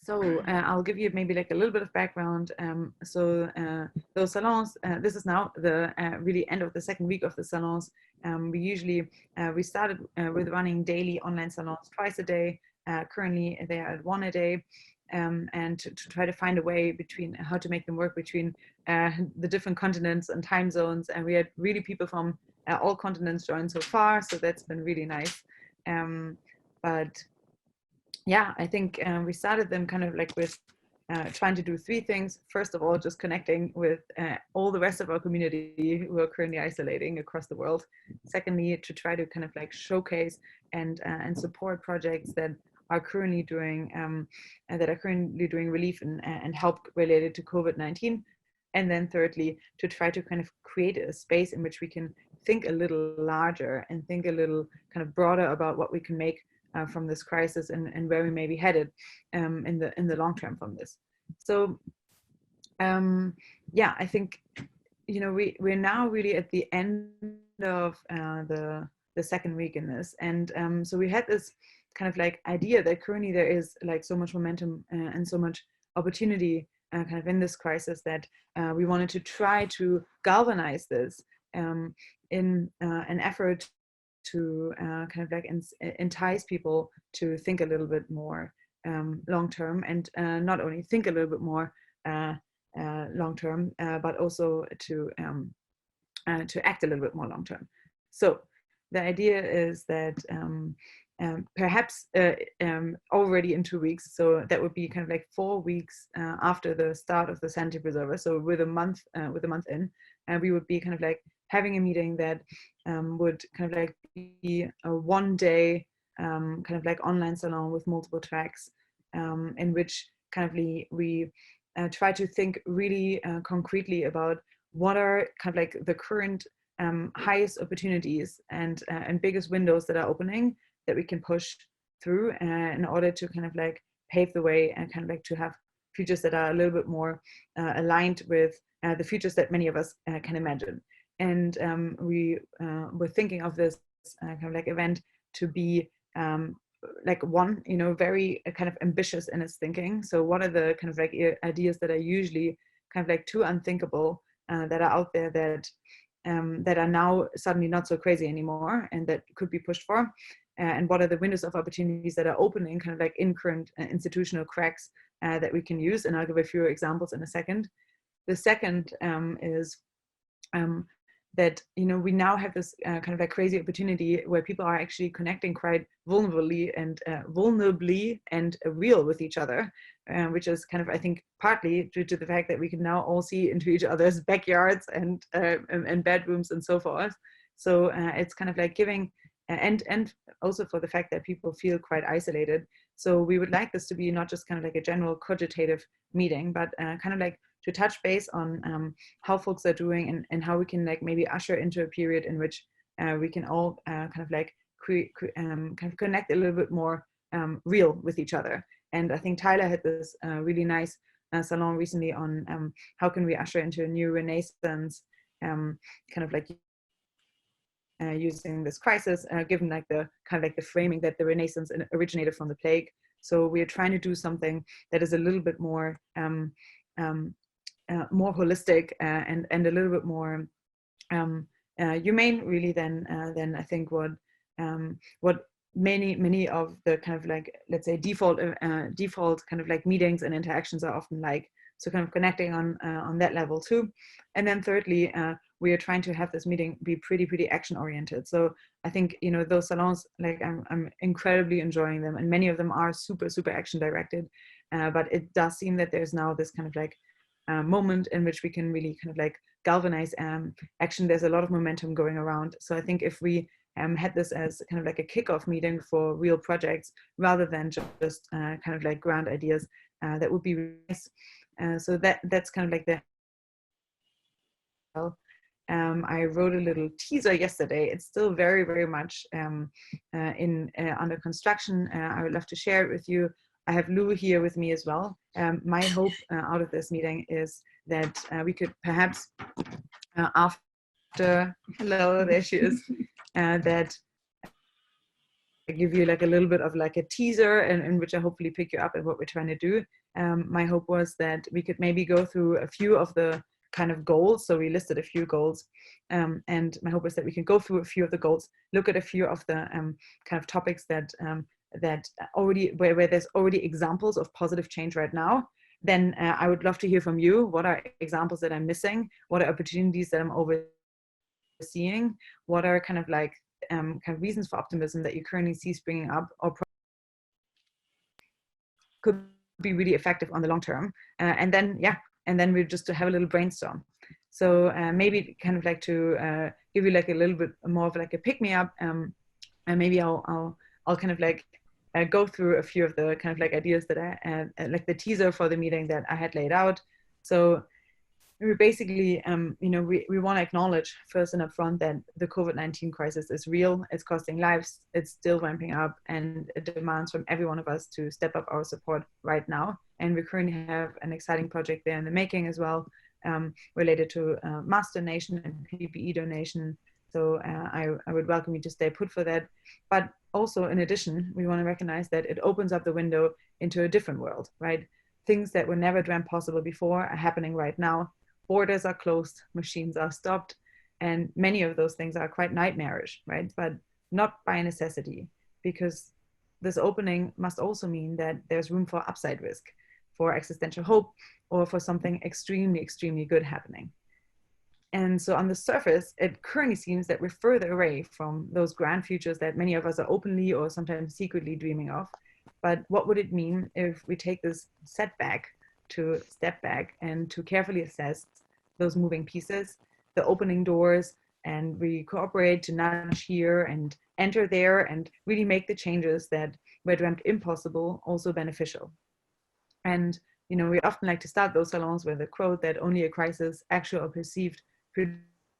So I'll give you maybe like a little bit of background. Those salons, this is now the really end of the second week of the salons. We started with running daily online salons twice a day. Currently they are at one a day. And to try to find a way between how to make them work between the different continents and time zones. And we had really people from all continents join so far. So that's been really nice. But yeah, I think we started them kind of like with trying to do three things. First of all, just connecting with all the rest of our community who are currently isolating across the world. Secondly, to try to kind of like showcase and support projects that are currently doing relief and help related to COVID-19. And then thirdly, to try to kind of create a space in which we can think a little larger and think a little kind of broader about what we can make from this crisis and where we may be headed in the long term from this. So yeah, I think we're now really at the end of the second week in this, and so we had this kind of like idea that currently there is like so much momentum and so much opportunity kind of in this crisis that we wanted to try to galvanize this in an effort to kind of like entice people to think a little bit more long term, and not only think a little bit more long term, but also to act a little bit more long term. So the idea is that perhaps already in 2 weeks, so that would be kind of like 4 weeks after the start of the Sanity Preserver, so with a month in, we would be kind of like having a meeting that would kind of like be a one-day kind of like online salon with multiple tracks, in which kind of we try to think really concretely about what are kind of like the current highest opportunities and biggest windows that are opening that we can push through in order to kind of like pave the way and kind of like to have futures that are a little bit more aligned with the futures that many of us can imagine. And we were thinking of this kind of like event to be like one, very kind of ambitious in its thinking. So what are the kind of like ideas that are usually kind of like too unthinkable that are out there that are now suddenly not so crazy anymore and that could be pushed for? And what are the windows of opportunities that are opening kind of like in current institutional cracks that we can use? And I'll give a few examples in a second. The second is that we now have this kind of like crazy opportunity where people are actually connecting quite vulnerably and real with each other, which is kind of, I think, partly due to the fact that we can now all see into each other's backyards and bedrooms and so forth. So it's kind of like giving, and also for the fact that people feel quite isolated. So we would like this to be not just kind of like a general cogitative meeting, but kind of like to touch base on how folks are doing and how we can like maybe usher into a period in which we can all kind of like kind of connect a little bit more real with each other. And I think Tyler had this really nice salon recently on how can we usher into a new renaissance, kind of like using this crisis, given like the kind of like the framing that the Renaissance originated from the plague. So we are trying to do something that is a little bit more more holistic and a little bit more humane, really, than I think what many of the kind of like, let's say, default kind of like meetings and interactions are often like. So kind of connecting on that level too. And then thirdly, we are trying to have this meeting be pretty action oriented. So I think, those salons, like I'm incredibly enjoying them, and many of them are super action directed. But it does seem that there's now this kind of like moment in which we can really kind of like galvanize action. There's a lot of momentum going around. So I think if we had this as kind of like a kickoff meeting for real projects rather than just kind of like grand ideas, that would be nice. So that's kind of like the. I wrote a little teaser yesterday. It's still very much under construction. I would love to share it with you. I have Lou here with me as well. My hope out of this meeting is that we could perhaps after, hello, there she is, that give you like a little bit of like a teaser, and in which I hopefully pick you up at what we're trying to do. My hope was that we could maybe go through a few of the kind of goals. So we listed a few goals, and my hope is that we can go through a few of the goals, look at a few of the kind of topics that already where there's already examples of positive change right now. Then I would love to hear from you. What are examples that I'm missing? What are opportunities that I'm overseeing? What are kind of like kind of reasons for optimism that you currently see springing up or could be really effective on the long term? And then we just have a little brainstorm. So maybe kind of like to give you like a little bit more of like a pick me up, and maybe I'll kind of like go through a few of the kind of like ideas that I like the teaser for the meeting that I had laid out. So we basically, we want to acknowledge first and upfront that the COVID-19 crisis is real. It's costing lives. It's still ramping up, and it demands from every one of us to step up our support right now. And we currently have an exciting project there in the making as well, related to mask donation and PPE donation. So I would welcome you to stay put for that. But also, in addition, we want to recognize that it opens up the window into a different world, right? Things that were never dreamt possible before are happening right now. Borders are closed, machines are stopped, and many of those things are quite nightmarish, right? But not by necessity, because this opening must also mean that there's room for upside risk, for existential hope, or for something extremely, extremely good happening. And so on the surface, it currently seems that we're further away from those grand futures that many of us are openly or sometimes secretly dreaming of. But what would it mean if we take this setback to step back and to carefully assess those moving pieces, the opening doors, and we cooperate to nudge here and enter there and really make the changes that were dreamt impossible also beneficial. And we often like to start those salons with a quote that only a crisis, actual or perceived,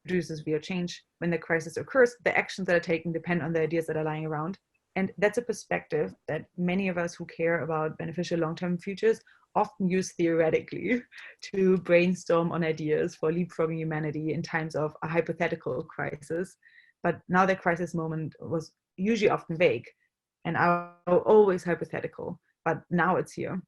produces real change. When the crisis occurs, the actions that are taken depend on the ideas that are lying around. And that's a perspective that many of us who care about beneficial long-term futures often use theoretically to brainstorm on ideas for leapfrogging humanity in times of a hypothetical crisis. But now that crisis moment was usually often vague and always hypothetical, but now it's here.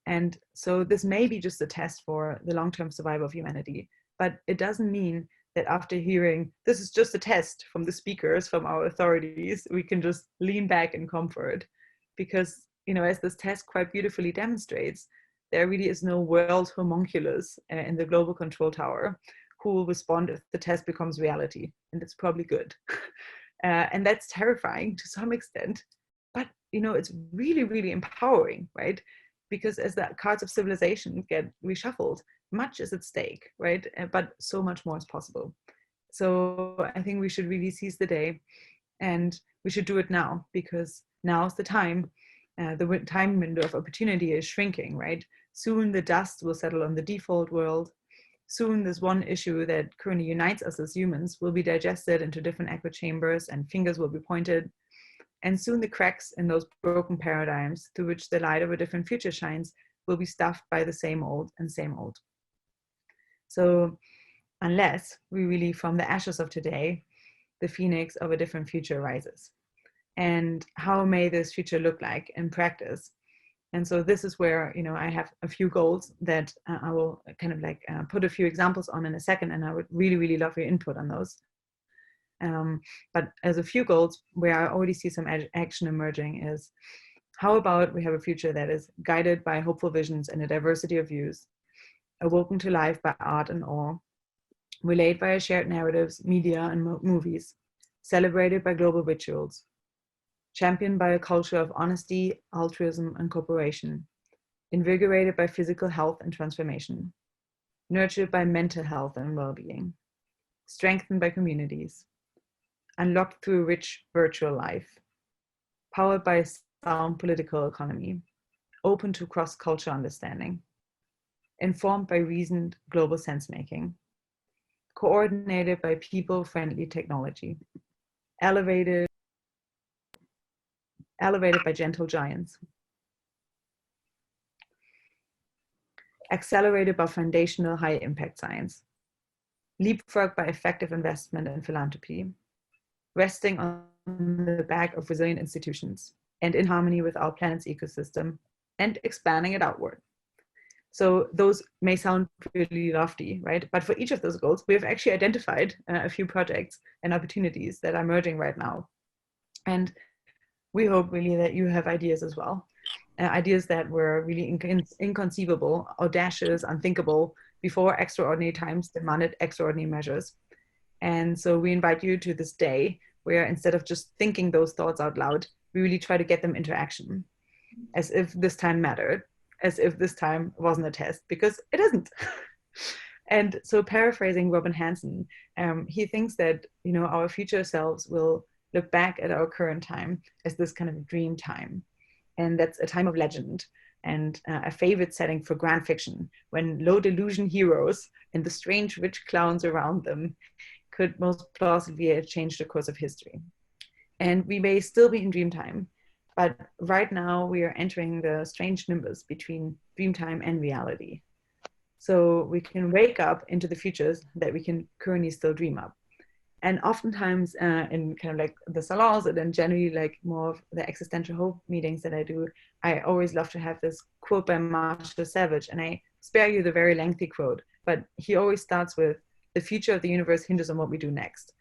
And so this may be just a test for the long-term survival of humanity, but it doesn't mean that after hearing this is just a test from the speakers, from our authorities, we can just lean back in comfort. Because, as this test quite beautifully demonstrates, there really is no world homunculus in the global control tower who will respond if the test becomes reality. And it's probably good. And that's terrifying to some extent. But, it's really, really empowering, right? Because as the cards of civilization get reshuffled, much is at stake, right? But so much more is possible. So I think we should really seize the day, and we should do it now, because now's the time. The time window of opportunity is shrinking, right? Soon the dust will settle on the default world. Soon this one issue that currently unites us as humans will be digested into different echo chambers, and fingers will be pointed. And soon the cracks in those broken paradigms through which the light of a different future shines will be stuffed by the same old and same old. So unless we really, from the ashes of today, the phoenix of a different future rises. And how may this future look like in practice? And so this is where, I have a few goals that I will kind of like put a few examples on in a second, and I would really, really love your input on those. But as a few goals where I already see some action emerging is, how about we have a future that is guided by hopeful visions and a diversity of views, awoken to life by art and awe, relayed via shared narratives, media, and movies, celebrated by global rituals, championed by a culture of honesty, altruism, and cooperation, invigorated by physical health and transformation, nurtured by mental health and well-being, strengthened by communities, unlocked through a rich virtual life, powered by a sound political economy, open to cross-cultural understanding, informed by reasoned global sense-making, coordinated by people-friendly technology, elevated by gentle giants, accelerated by foundational high-impact science, leapfrogged by effective investment and philanthropy, resting on the back of resilient institutions and in harmony with our planet's ecosystem and expanding it outward. So those may sound really lofty, right? But for each of those goals, we have actually identified a few projects and opportunities that are emerging right now. And we hope really that you have ideas as well. Ideas that were really inconceivable, audacious, unthinkable before extraordinary times demanded extraordinary measures. And so we invite you to this day where instead of just thinking those thoughts out loud, we really try to get them into action, as if this time mattered, as if this time wasn't a test, because it isn't. And so paraphrasing Robin Hanson, he thinks that, you know, our future selves will look back at our current time as this kind of dream time. And that's a time of legend and a favorite setting for grand fiction, when low delusion heroes and the strange rich clowns around them could most plausibly change the course of history. And we may still be in dream time, but right now we are entering the strange nimbus between dream time and reality. So we can wake up into the futures that we can currently still dream up. And oftentimes in kind of like the salons and then generally like more of the existential hope meetings that I do, I always love to have this quote by Marshall Savage, and I spare you the very lengthy quote, but he always starts with, "The future of the universe hinges on what we do next."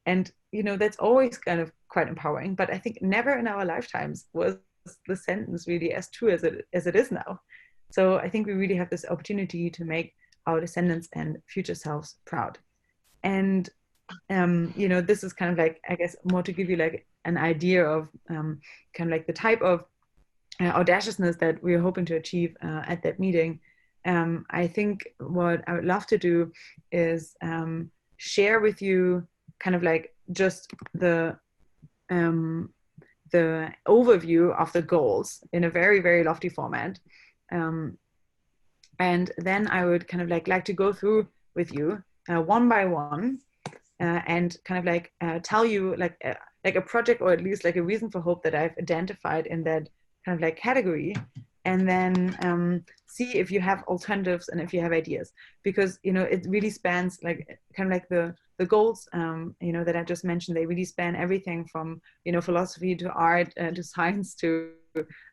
And, you know, that's always kind of quite empowering, but I think never in our lifetimes was the sentence really as true as it is now. So I think we really have this opportunity to make our descendants and future selves proud. And you know, this is kind of like, I guess, more to give you like an idea of kind of like the type of audaciousness that we're hoping to achieve at that meeting. I think what I would love to do is share with you kind of like just the overview of the goals in a very, very lofty format. And then I would kind of like to go through with you one by one and kind of like tell you like a project, or at least like a reason for hope that I've identified in that kind of like category, and then see if you have alternatives and if you have ideas, because, you know, it really spans like kind of like the goals, you know, that I just mentioned. They really span everything from, you know, philosophy to art to science to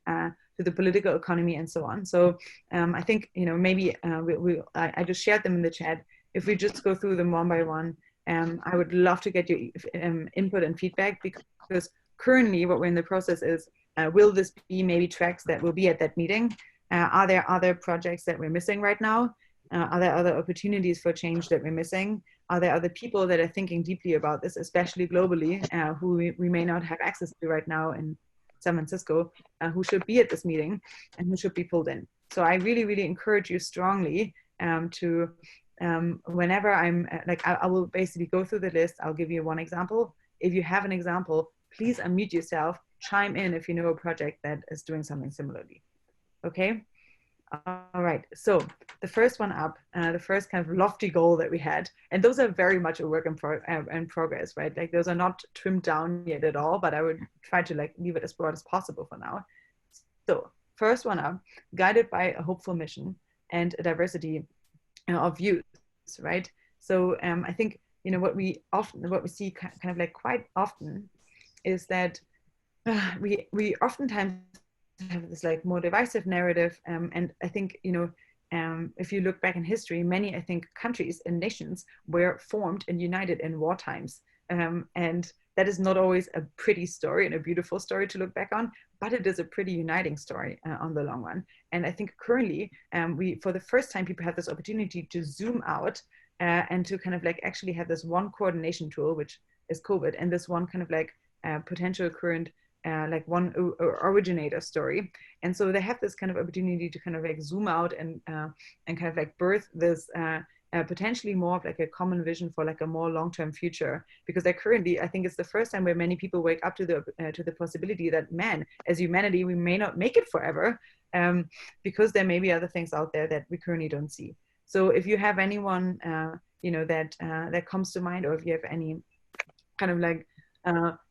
the political economy and so on. So I think, you know, maybe I just shared them in the chat. If we just go through them one by one, I would love to get your input and feedback, because currently what we're in the process is, will this be maybe tracks that will be at that meeting? Are there other projects that we're missing right now? Are there other opportunities for change that we're missing? Are there other people that are thinking deeply about this, especially globally, who we may not have access to right now in San Francisco, who should be at this meeting and who should be pulled in? So I really, really encourage you strongly to whenever I'm like, I will basically go through the list. I'll give you one example. If you have an example, please unmute yourself, chime in if you know a project that is doing something similarly. Okay. All right. So the first one up, the first kind of lofty goal that we had, and those are very much a work in progress, right? Like those are not trimmed down yet at all, but I would try to like leave it as broad as possible for now. So first one up, guided by a hopeful mission and a diversity of views, right? So I think, you know, what we see kind of like quite often is that we oftentimes have this like more divisive narrative, and I think, you know, if you look back in history, many, I think, countries and nations were formed and united in war times, and that is not always a pretty story and a beautiful story to look back on, but it is a pretty uniting story on the long run. And I think currently for the first time, people have this opportunity to zoom out and to kind of like actually have this one coordination tool, which is COVID, and this one kind of like potential current like one originator story. And so they have this kind of opportunity to kind of like zoom out and kind of like birth this potentially more of like a common vision for like a more long-term future, because they currently, I think it's the first time where many people wake up to the possibility that, man, as humanity, we may not make it forever, because there may be other things out there that we currently don't see. So if you have anyone, you know, that comes to mind, or if you have any kind of like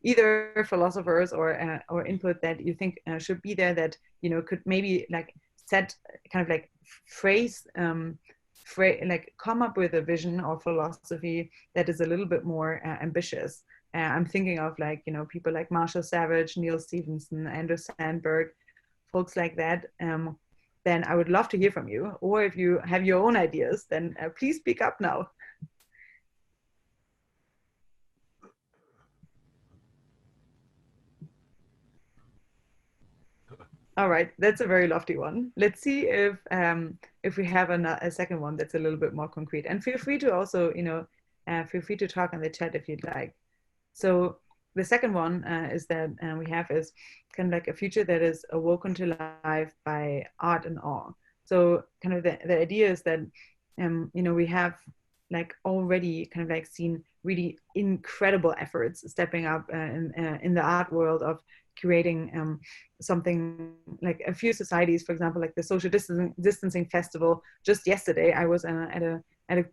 either philosophers or input that you think should be there, that, you know, could maybe like set kind of like like come up with a vision or philosophy that is a little bit more ambitious, I'm thinking of like, you know, people like Marshall Savage, Neil Stephenson, Andrew Sandberg, folks like that, then I would love to hear from you. Or if you have your own ideas, then please speak up now. All right, that's a very lofty one. Let's see if we have a second one that's a little bit more concrete. And feel free to also, you know, feel free to talk in the chat if you'd like. So the second one is that we have is kind of like a future that is awoken to life by art and awe. So kind of the idea is that, you know, we have like already kind of like seen really incredible efforts stepping up in the art world of creating something like a few societies, for example, like the social distancing festival. Just yesterday, I was at a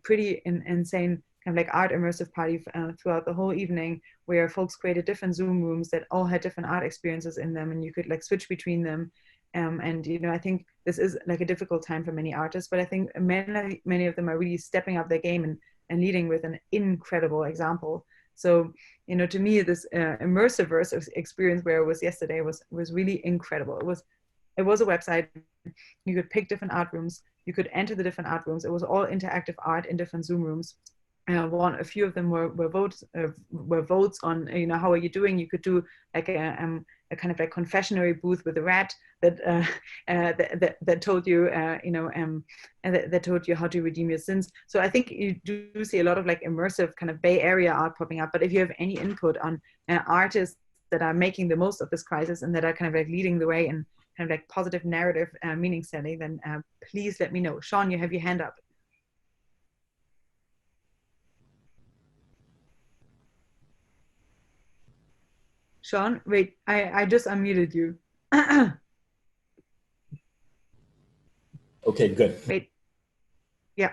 pretty insane kind of like art immersive party throughout the whole evening, where folks created different Zoom rooms that all had different art experiences in them, and you could like switch between them. And you know, I think this is like a difficult time for many artists, but I think many of them are really stepping up their game and leading with an incredible example. So, you know, to me, this immersive verse experience where I was yesterday was really incredible. It was a website. You could pick different art rooms. You could enter the different art rooms. It was all interactive art in different Zoom rooms. A few of them were votes on, you know, how are you doing? You could do like a kind of like confessionary booth with a rat that told you, you know, and that told you how to redeem your sins. So I think you do see a lot of like immersive kind of Bay Area art popping up. But if you have any input on artists that are making the most of this crisis and that are kind of like leading the way in kind of like positive narrative meaning setting, then please let me know. Sean, you have your hand up. Sean, wait, I just unmuted you. Okay, good. Wait, yeah.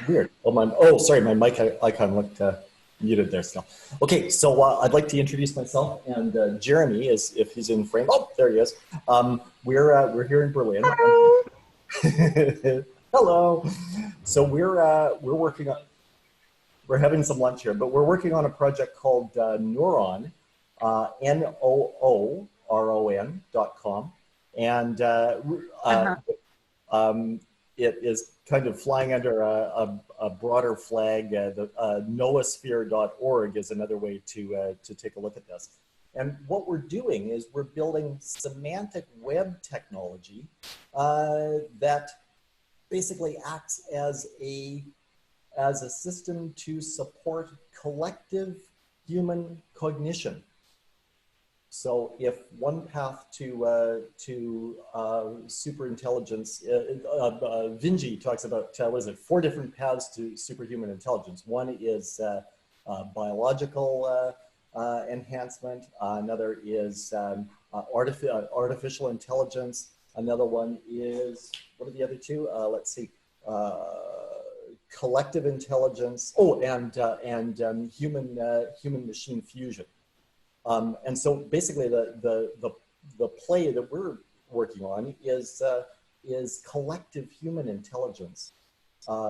Weird. Oh, sorry, my mic icon looked muted there still. Okay, so I'd like to introduce myself, and Jeremy is, if he's in frame. Oh, there he is. We're here in Berlin. Hello. Hello. So we're having some lunch here, but we're working on a project called Nooron, NOORON.com, and it is kind of flying under a broader flag. Noosphere.org is another way to take a look at this. And what we're doing is we're building semantic web technology that basically acts as a system to support collective human cognition. So if one path to superintelligence, Vinci talks about, what is it, 4 different paths to superhuman intelligence. One is biological enhancement. Another is artificial intelligence. Another one is, what are the other two? Let's see. Collective intelligence. Oh, and human machine fusion. And so basically the play that we're working on is collective human intelligence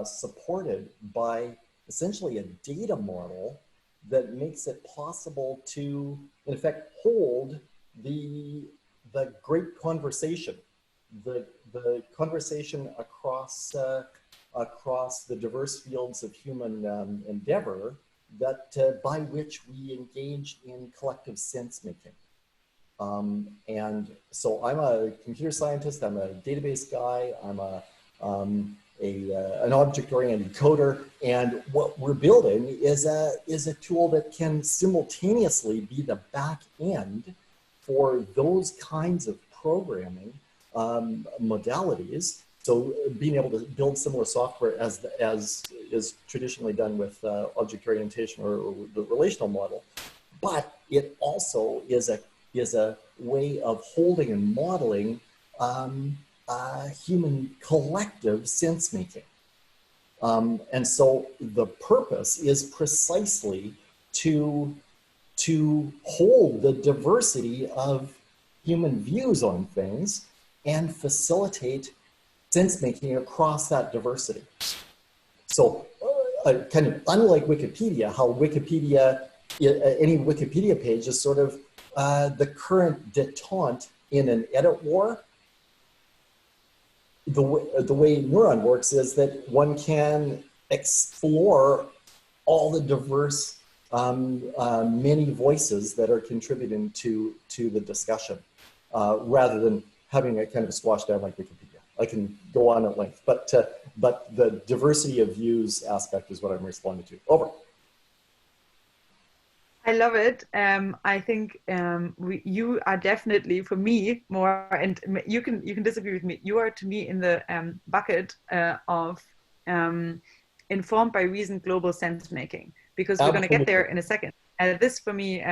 supported by essentially a data model that makes it possible to, in effect, hold the great conversation, the conversation across the diverse fields of human endeavor, that by which we engage in collective sense making. And so I'm a computer scientist, I'm a database guy, I'm an object-oriented coder, and what we're building is a tool that can simultaneously be the back end for those kinds of programming modalities. So being able to build similar software as is traditionally done with object orientation or the relational model, but it also is a way of holding and modeling human collective sense making. And so the purpose is precisely to hold the diversity of human views on things and facilitate sense making across that diversity. So kind of unlike Wikipedia, how Wikipedia any Wikipedia page is sort of the current detente in an edit war. The way Neuron works is that one can explore all the diverse many voices that are contributing to the discussion, rather than having it kind of squashed down like Wikipedia. I can go on at length, but the diversity of views aspect is what I'm responding to. Over. I love it. I think you are definitely, for me, more, and you can disagree with me. You are, to me, in the bucket of informed by reason global sense making, because we're going to get there in a second. This, for me,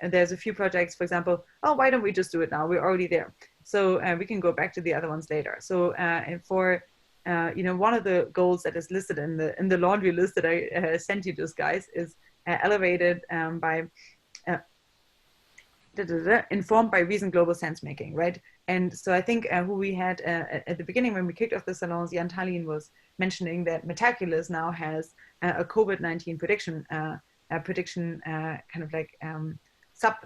there's a few projects, for example. Oh, why don't we just do it now? We're already there, so we can go back to the other ones later. So, and for one of the goals that is listed in the laundry list that I sent you, just guys, is elevated by informed by reason global sense making, right? And so I think who we had at the beginning when we kicked off the salons, Jan Tallinn was mentioning that Metaculous now has a COVID-19 prediction kind of like sub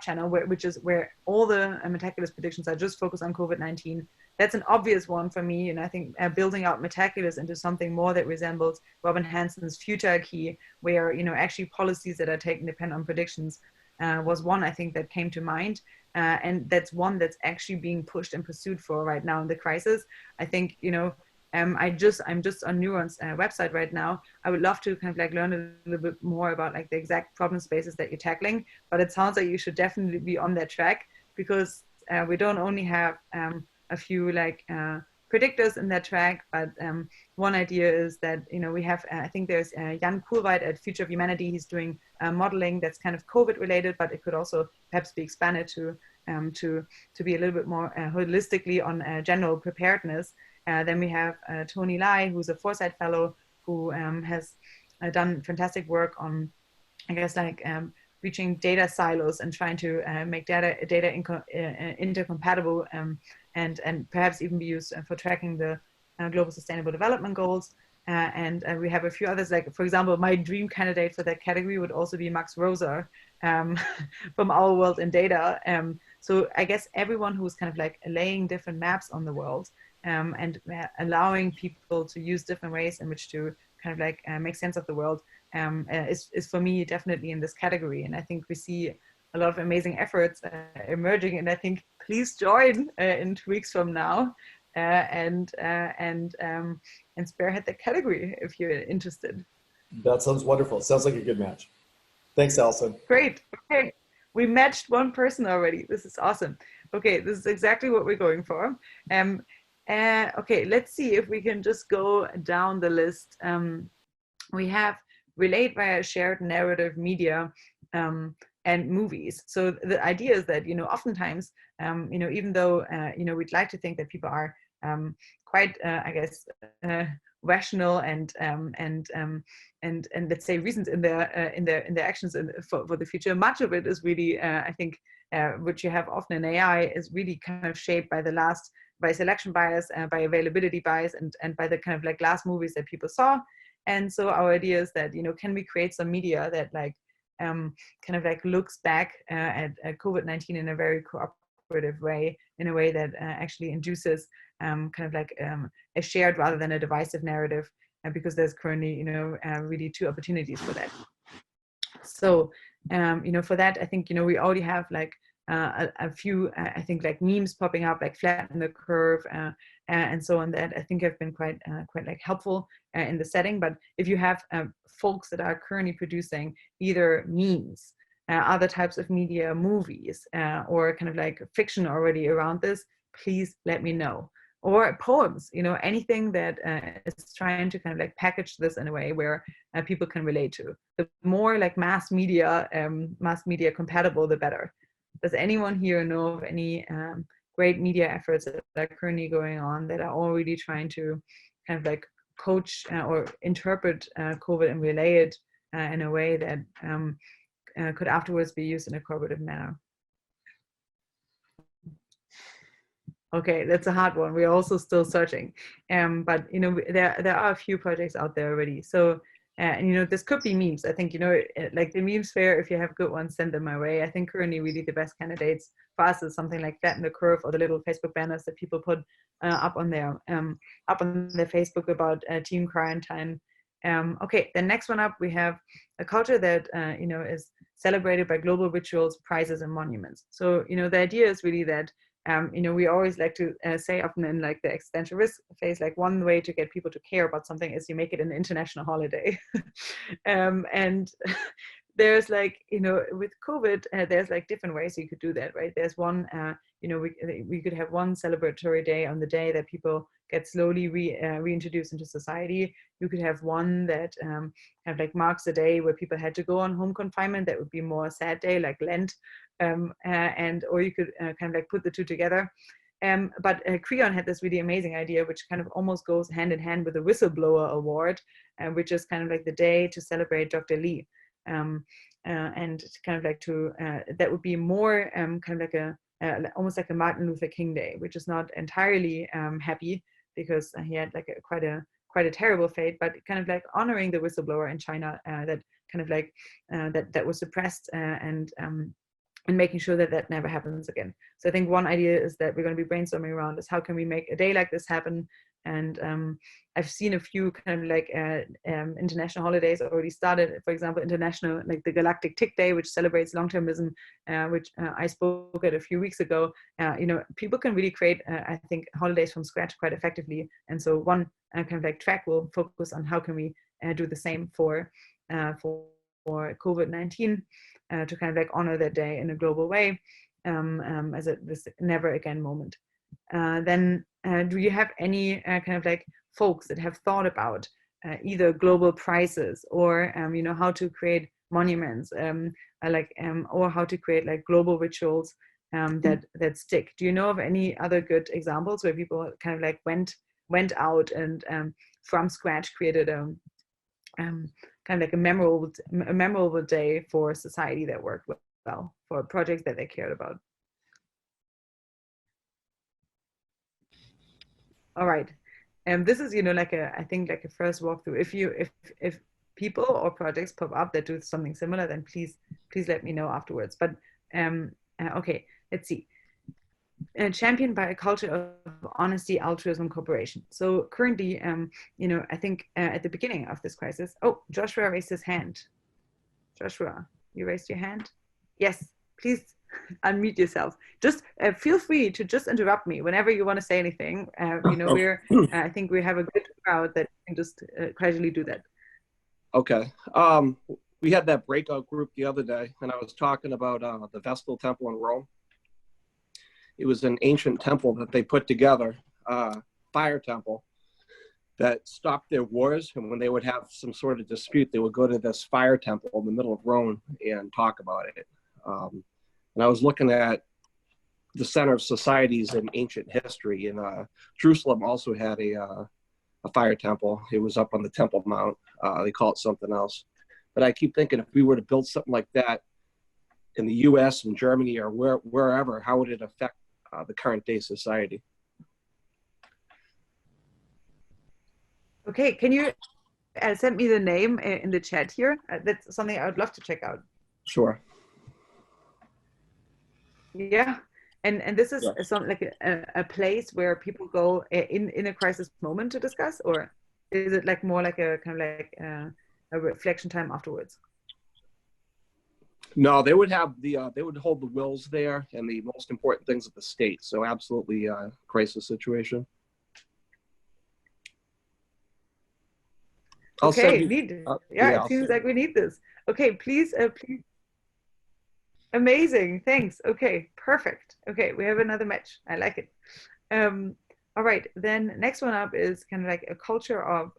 channel, which is where all the Metaculous predictions are just focused on COVID-19. That's an obvious one for me, and I think building out Metaculous into something more that resembles Robin Hansen's Future Key, where actually policies that are taken depend on predictions, was one I think that came to mind, and that's one that's actually being pushed and pursued for right now in the crisis. I think I'm just on Neuron's website right now. I would love to kind of like learn a little bit more about like the exact problem spaces that you're tackling, but it sounds like you should definitely be on that track, because we don't only have a few like predictors in that track, but one idea is that we have I think there's Jan Kuhlweit at Future of Humanity. He's doing modeling that's kind of COVID related, but it could also perhaps be expanded to be a little bit more holistically on general preparedness. Then we have Tony Lai, who's a Foresight fellow, who has done fantastic work on, I guess, like reaching data silos and trying to make data intercompatible, and perhaps even be used for tracking the global sustainable development goals. And we have a few others, like, for example, my dream candidate for that category would also be Max Roser from Our World in Data. So I guess everyone who's kind of like laying different maps on the world, and allowing people to use different ways in which to kind of like make sense of the world, is for me definitely in this category. And I think we see a lot of amazing efforts emerging, and I think please join in 2 weeks from now, and spearhead the category if you're interested. That sounds wonderful. Sounds like a good match. Thanks, Allison. Great. Okay, we matched one person already. This is awesome. Okay, this is exactly what we're going for. Okay, let's see if we can just go down the list. We have relate via shared narrative media and movies. So the idea is that oftentimes even though we'd like to think that people are quite I guess rational and let's say reasoned in their actions for the future, much of it is really I think which you have often in AI is really kind of shaped by selection bias, by availability bias, and by the kind of like last movies that people saw. And so our idea is that can we create some media that like kind of like looks back at COVID-19 in a very cooperative way, in a way that actually induces kind of like a shared rather than a divisive narrative, because there's currently really two opportunities for that. So for that, I think we already have like a few I think like memes popping up, like flatten the curve and so on, that I think have been quite like helpful in the setting. But if you have folks that are currently producing either memes, other types of media, movies, or kind of like fiction already around this, please let me know. Or poems, anything that is trying to kind of like package this in a way where people can relate to. The more like mass media compatible, the better. Does anyone here know of any great media efforts that are currently going on that are already trying to kind of like coach or interpret COVID and relay it in a way that could afterwards be used in a cooperative manner? Okay, that's a hard one. We're also still searching, but there are a few projects out there already. So And, you know, this could be memes. I think, you know, like the memes fair, if you have good ones, send them my way. I think currently really the best candidates for us is something like Flatten the Curve, or the little Facebook banners that people put up on their Facebook about team quarantine. Okay, the next one up, we have a culture that, you know, is celebrated by global rituals, prizes, and monuments. So, you know, the idea is really that, you know, we always like to say often in like the existential risk phase, like one way to get people to care about something is you make it an international holiday. And there's like, you know, with COVID, there's like different ways you could do that, right? There's one, you know, we could have one celebratory day on the day that people get slowly reintroduced into society. You could have one that kind of like marks a day where people had to go on home confinement. That would be more a sad day, like Lent. And or you could kind of like put the two together. But Creon had this really amazing idea, which kind of almost goes hand in hand with the whistleblower award, which is kind of like the day to celebrate Dr. Lee. And kind of like to, that would be more kind of like a, almost like a Martin Luther King Day, which is not entirely happy, because he had like quite a terrible fate, but kind of like honoring the whistleblower in China that kind of like that was suppressed, and making sure that that never happens again. So I think one idea is that we're going to be brainstorming around is how can we make a day like this happen. And I've seen a few kind of like international holidays already started. For example, international, like the Galactic Tick Day, which celebrates long-termism, which I spoke at a few weeks ago. You know, people can really create, I think, holidays from scratch quite effectively. And so one kind of like track will focus on how can we do the same for COVID-19, to kind of like honor that day in a global way, as this never again moment. Then do you have any kind of like folks that have thought about either global prizes or you know, how to create monuments, or how to create like global rituals that stick? Do you know of any other good examples where people kind of like went out and from scratch created kind of like a memorable day for society that worked well, for projects that they cared about? All right. And this is, you know, like I think like a first walkthrough. If people or projects pop up that do something similar, then please let me know afterwards. But okay, let's see. Championed by a culture of honesty, altruism, cooperation. So currently, you know, I think at the beginning of this crisis, oh, Joshua raised his hand. Joshua, you raised your hand? Yes, please unmute yourself. Just feel free to just interrupt me whenever you want to say anything. You know, I think we have a good crowd that can just casually do that. Okay. We had that breakout group the other day, and I was talking about the Vestal Temple in Rome. It was an ancient temple that they put together, fire temple, that stopped their wars. And when they would have some sort of dispute, they would go to this fire temple in the middle of Rome and talk about it. And I was looking at the center of societies in ancient history. And Jerusalem also had a fire temple. It was up on the Temple Mount. They call it something else. But I keep thinking, if we were to build something like that in the US and Germany or wherever, how would it affect the current day society? Okay, can you send me the name in the chat here? That's something I would love to check out. Sure. Yeah, and this is something like a place where people go in a crisis moment to discuss, or is it like more like a kind of like a reflection time afterwards? No, they would have they would hold the wills there and the most important things of the state. So absolutely crisis situation. Okay, it seems like we need this. Okay, please. Amazing, thanks. Okay, perfect. Okay, we have another match. I like it. All right, then next one up is kind of like a culture of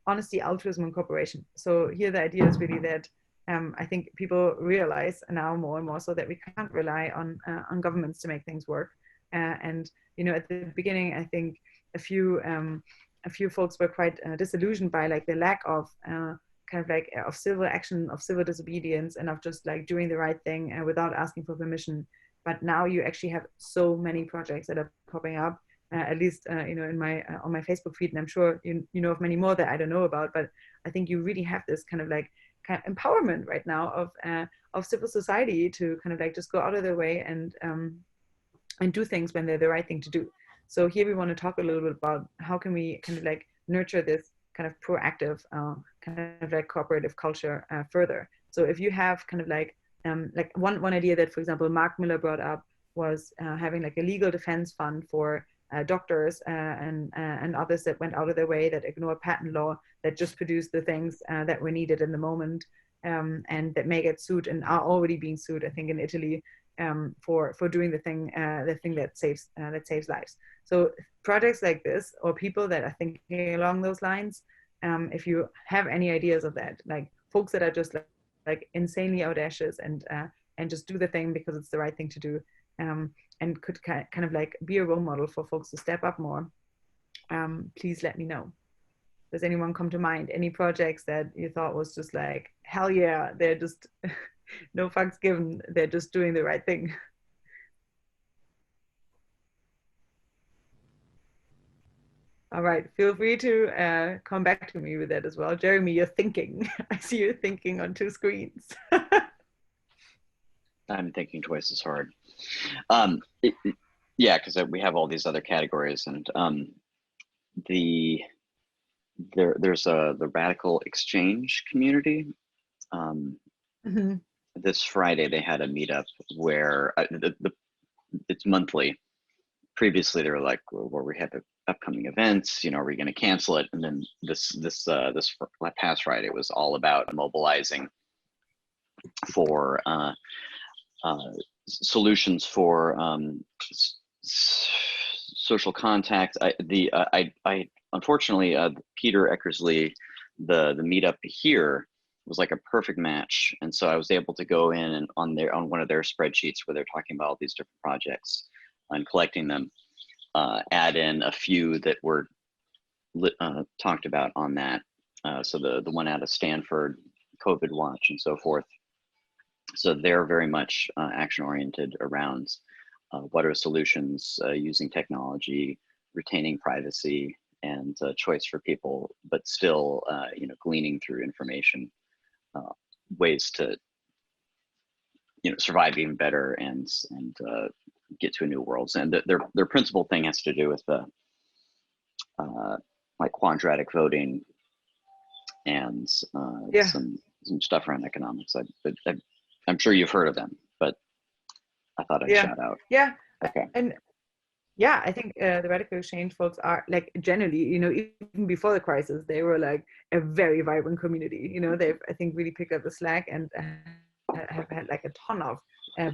honesty, altruism, and cooperation. So here the idea is really that I think people realize now more and more so that we can't rely on governments to make things work. And you know, at the beginning, I think a few folks were quite disillusioned by like the lack of kind of like of civil action, of civil disobedience, and of just like doing the right thing without asking for permission. But now you actually have so many projects that are popping up at least in my on my Facebook feed, and I'm sure you know of many more that I don't know about. But I think you really have this kind of empowerment right now of civil society to kind of just go out of their way and do things when they're the right thing to do. So here we want to talk a little bit about how can we kind of nurture this kind of proactive kind of cooperative culture further. So if you have kind of one idea that, for example, Mark Miller brought up was having a legal defense fund for doctors and others that went out of their way, that ignore patent law, that just produce the things that were needed in the moment, and that may get sued and are already being sued, I think, in Italy for doing the thing that saves lives. So projects like this, or people that are thinking along those lines, if you have any ideas of that, folks that are just insanely audacious and just do the thing because it's the right thing to do, and could kind of be a role model for folks to step up more, please let me know. Does anyone come to mind? Any projects that you thought was just hell yeah, they're just no fucks given, they're just doing the right thing? All right, feel free to come back to me with that as well. Jeremy, you're thinking. I see you thinking on two screens. I'm thinking twice as hard. Yeah, because we have all these other categories, and there's the radical exchange community. Mm-hmm. This Friday they had a meetup where it's monthly. Previously they were where we had the upcoming events, are we going to cancel it? And then this past Friday was all about mobilizing for solutions for social contact. Unfortunately, Peter Eckersley, the meetup here was a perfect match, and so I was able to go in and on one of their spreadsheets where they're talking about all these different projects and collecting them, add in a few that were talked about on that. So the one out of Stanford, COVID Watch, and so forth. So they're very much action oriented around what are solutions using technology, retaining privacy and choice for people, but still gleaning through information, ways to survive even better and get to a new world. And their principal thing has to do with the quadratic voting and some stuff around economics. I'm sure you've heard of them, but I thought I'd shout out. Yeah. Okay. And yeah, I think the radical exchange folks are generally, even before the crisis, they were a very vibrant community. They've, I think, really picked up the slack and have had a ton of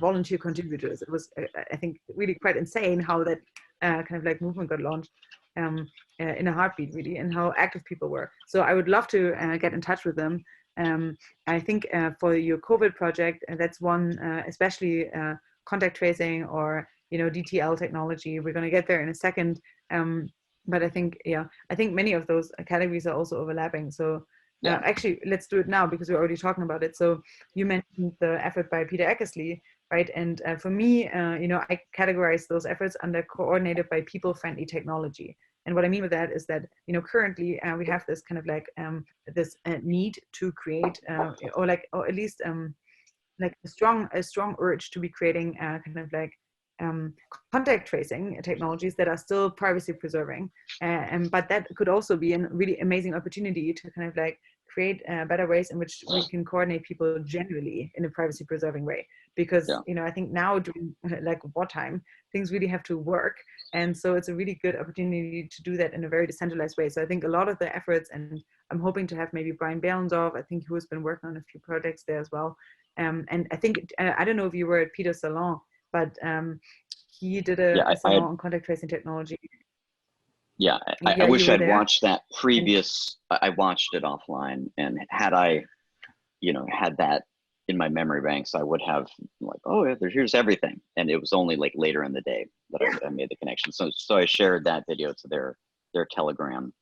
volunteer contributors. It was, I think, really quite insane how that kind of movement got launched in a heartbeat, really, and how active people were. So I would love to get in touch with them. I think for your COVID project, that's one, especially contact tracing or DTL technology. We're going to get there in a second, but I think many of those categories are also overlapping. So actually, let's do it now because we're already talking about it. So you mentioned the effort by Peter Eckersley, right? And for me, I categorize those efforts under coordinated by people-friendly technology. And what I mean with that is that, currently we have this kind of this need to create, or at least a strong urge to be creating kind of contact tracing technologies that are still privacy preserving. But that could also be a really amazing opportunity to kind of create better ways in which we can coordinate people generally in a privacy preserving way. Because, I think now during wartime, things really have to work. And so it's a really good opportunity to do that in a very decentralized way. So I think a lot of the efforts, and I'm hoping to have maybe Brian Behlendorf, I think, who has been working on a few projects there as well. And I think, I don't know if you were at Peter's salon, but he did a salon on contact tracing technology. Yeah, I wish I'd watched that previous, I watched it offline, and had I, had that in my memory banks, I would have here's everything. And it was only later in the day that I made the connection. So I shared that video to their Telegram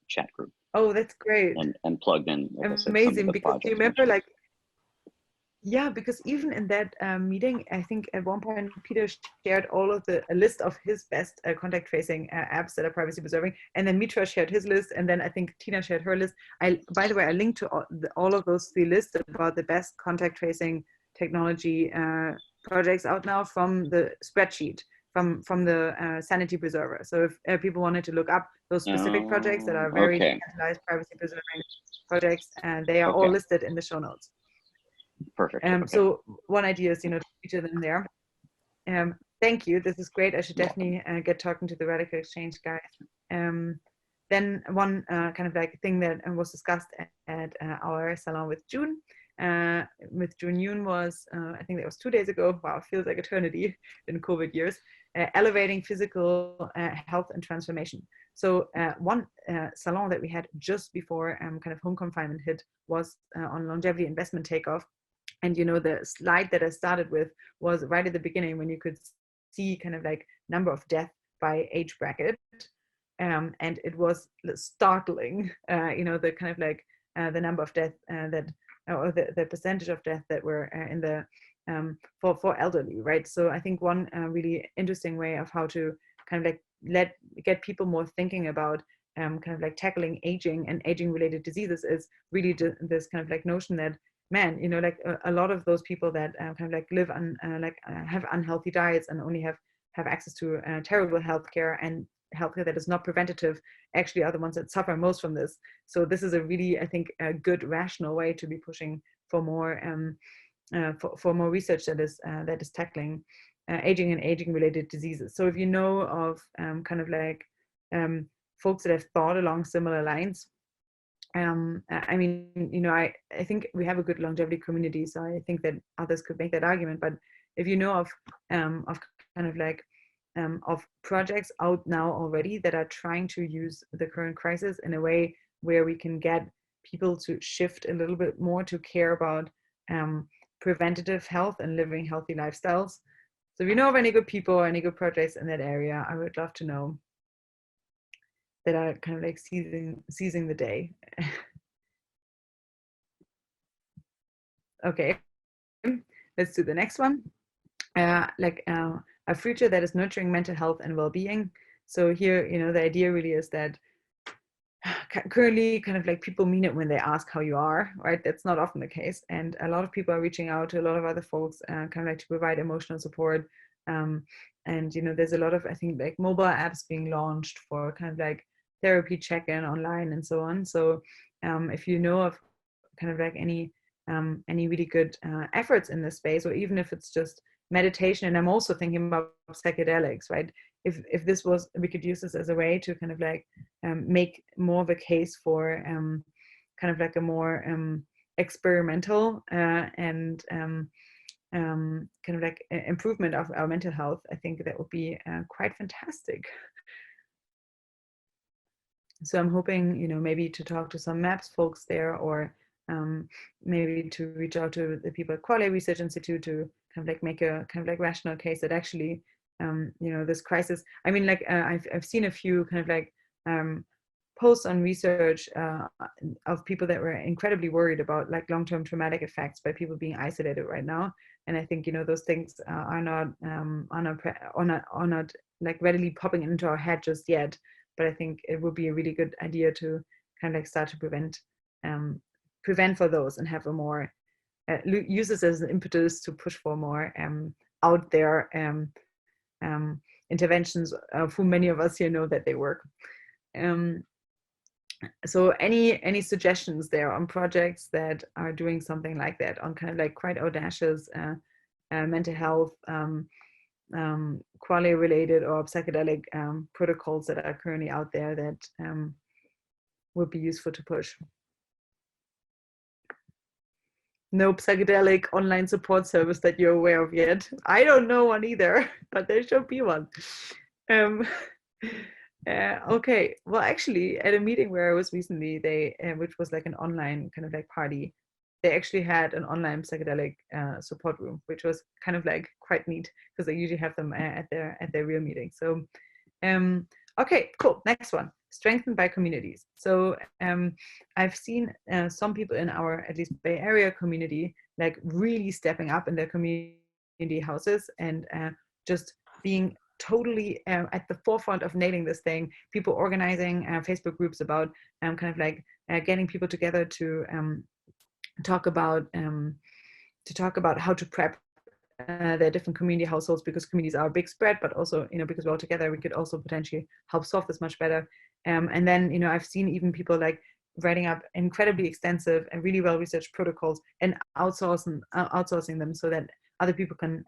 chat group. Oh, that's great. And plugged in. Amazing, because you remember Yeah, because even in that meeting, I think at one point Peter shared a list of his best contact tracing apps that are privacy preserving, and then Mitra shared his list, and then I think Tina shared her list. By the way, I linked to all of those 3 lists about the best contact tracing technology projects out now from the spreadsheet from the Sanity Preserver. So if people wanted to look up those specific projects that are very decentralized privacy preserving projects, they are all listed in the show notes. Perfect. So one idea is, to feature them there. Thank you. This is great. I should definitely get talking to the Radical Exchange guys. Then one kind of like thing that was discussed at our salon with June Yoon was, I think that was 2 days ago. Wow, feels like eternity in COVID years. Elevating physical health and transformation. So one salon that we had just before kind of home confinement hit was on longevity investment takeoff. And the slide that I started with was right at the beginning when you could see kind of like number of death by age bracket. And it was startling, the kind of like the number of death or the percentage of death that were in the for elderly, right? So I think one really interesting way of how to kind of like get people more thinking about kind of like tackling aging and aging related diseases is really this kind of like notion that, man, like a lot of those people that kind of like live on have unhealthy diets and only have access to terrible healthcare, and healthcare that is not preventative, actually are the ones that suffer most from this. So this is a really, I think, a good rational way to be pushing for more for more research that is tackling aging and aging related diseases. So if you know of kind of like folks that have thought along similar lines, I mean, I think we have a good longevity community, so I think that others could make that argument. But if you know of kind of like of projects out now already that are trying to use the current crisis in a way where we can get people to shift a little bit more to care about preventative health and living healthy lifestyles. So if you know of any good people or any good projects in that area, I would love to know, that are kind of like seizing the day. Okay, let's do the next one. A future that is nurturing mental health and well-being. So here, the idea really is that currently kind of like people mean it when they ask how you are, right? That's not often the case. And a lot of people are reaching out to a lot of other folks kind of like to provide emotional support. And, there's a lot of, I think, like mobile apps being launched for kind of like therapy check-in online and so on. So if you know of kind of like any really good efforts in this space, or even if it's just meditation, and I'm also thinking about psychedelics, right? If this was, we could use this as a way to kind of like make more of a case for kind of like a more experimental and kind of like improvement of our mental health. I think that would be quite fantastic. So I'm hoping, maybe to talk to some MAPS folks there, or maybe to reach out to the people at Qualia Research Institute to kind of like make a kind of like rational case that actually, this crisis, I mean, like I've seen a few kind of like posts on research of people that were incredibly worried about like long-term traumatic effects by people being isolated right now. And I think, those things are not like readily popping into our head just yet. But I think it would be a really good idea to kind of like start to prevent for those, and have a more use this as an impetus to push for more out there interventions, of whom many of us here know that they work. So any suggestions there on projects that are doing something like that, on kind of like quite audacious mental health qualia related or psychedelic protocols that are currently out there that would be useful to push? No psychedelic online support service that you're aware of yet? I don't know one either, but there should be one. Okay, well, actually, at a meeting where I was recently, they which was like an online kind of like party, they actually had an online psychedelic support room, which was kind of like quite neat, because they usually have them at their real meeting. So okay, cool. Next one, strengthened by communities. So I've seen some people in our, at least Bay Area community, like really stepping up in their community houses and just being totally at the forefront of nailing this thing. People organizing Facebook groups about kind of like getting people together to talk about how to prep their different community households, because communities are a big spread, but also, you know, because we're all together, we could also potentially help solve this much better. And then, you know, I've seen even people like writing up incredibly extensive and really well-researched protocols and outsourcing them so that other people can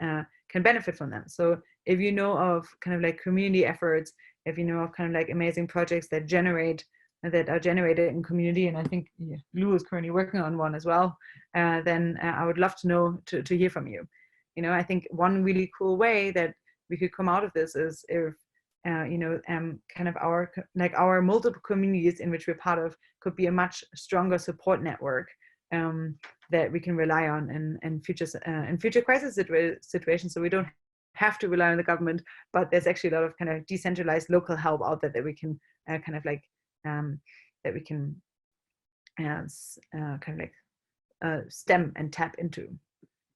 benefit from them. So if you know of kind of like community efforts, if you know of kind of like amazing projects that are generated in community, and I think Lou is currently working on one as well, then I would love to know, to hear from you. You know, I think one really cool way that we could come out of this is if kind of our multiple communities in which we're part of could be a much stronger support network that we can rely on in future crisis situations. So we don't have to rely on the government, but there's actually a lot of kind of decentralized local help out there that we can stem and tap into.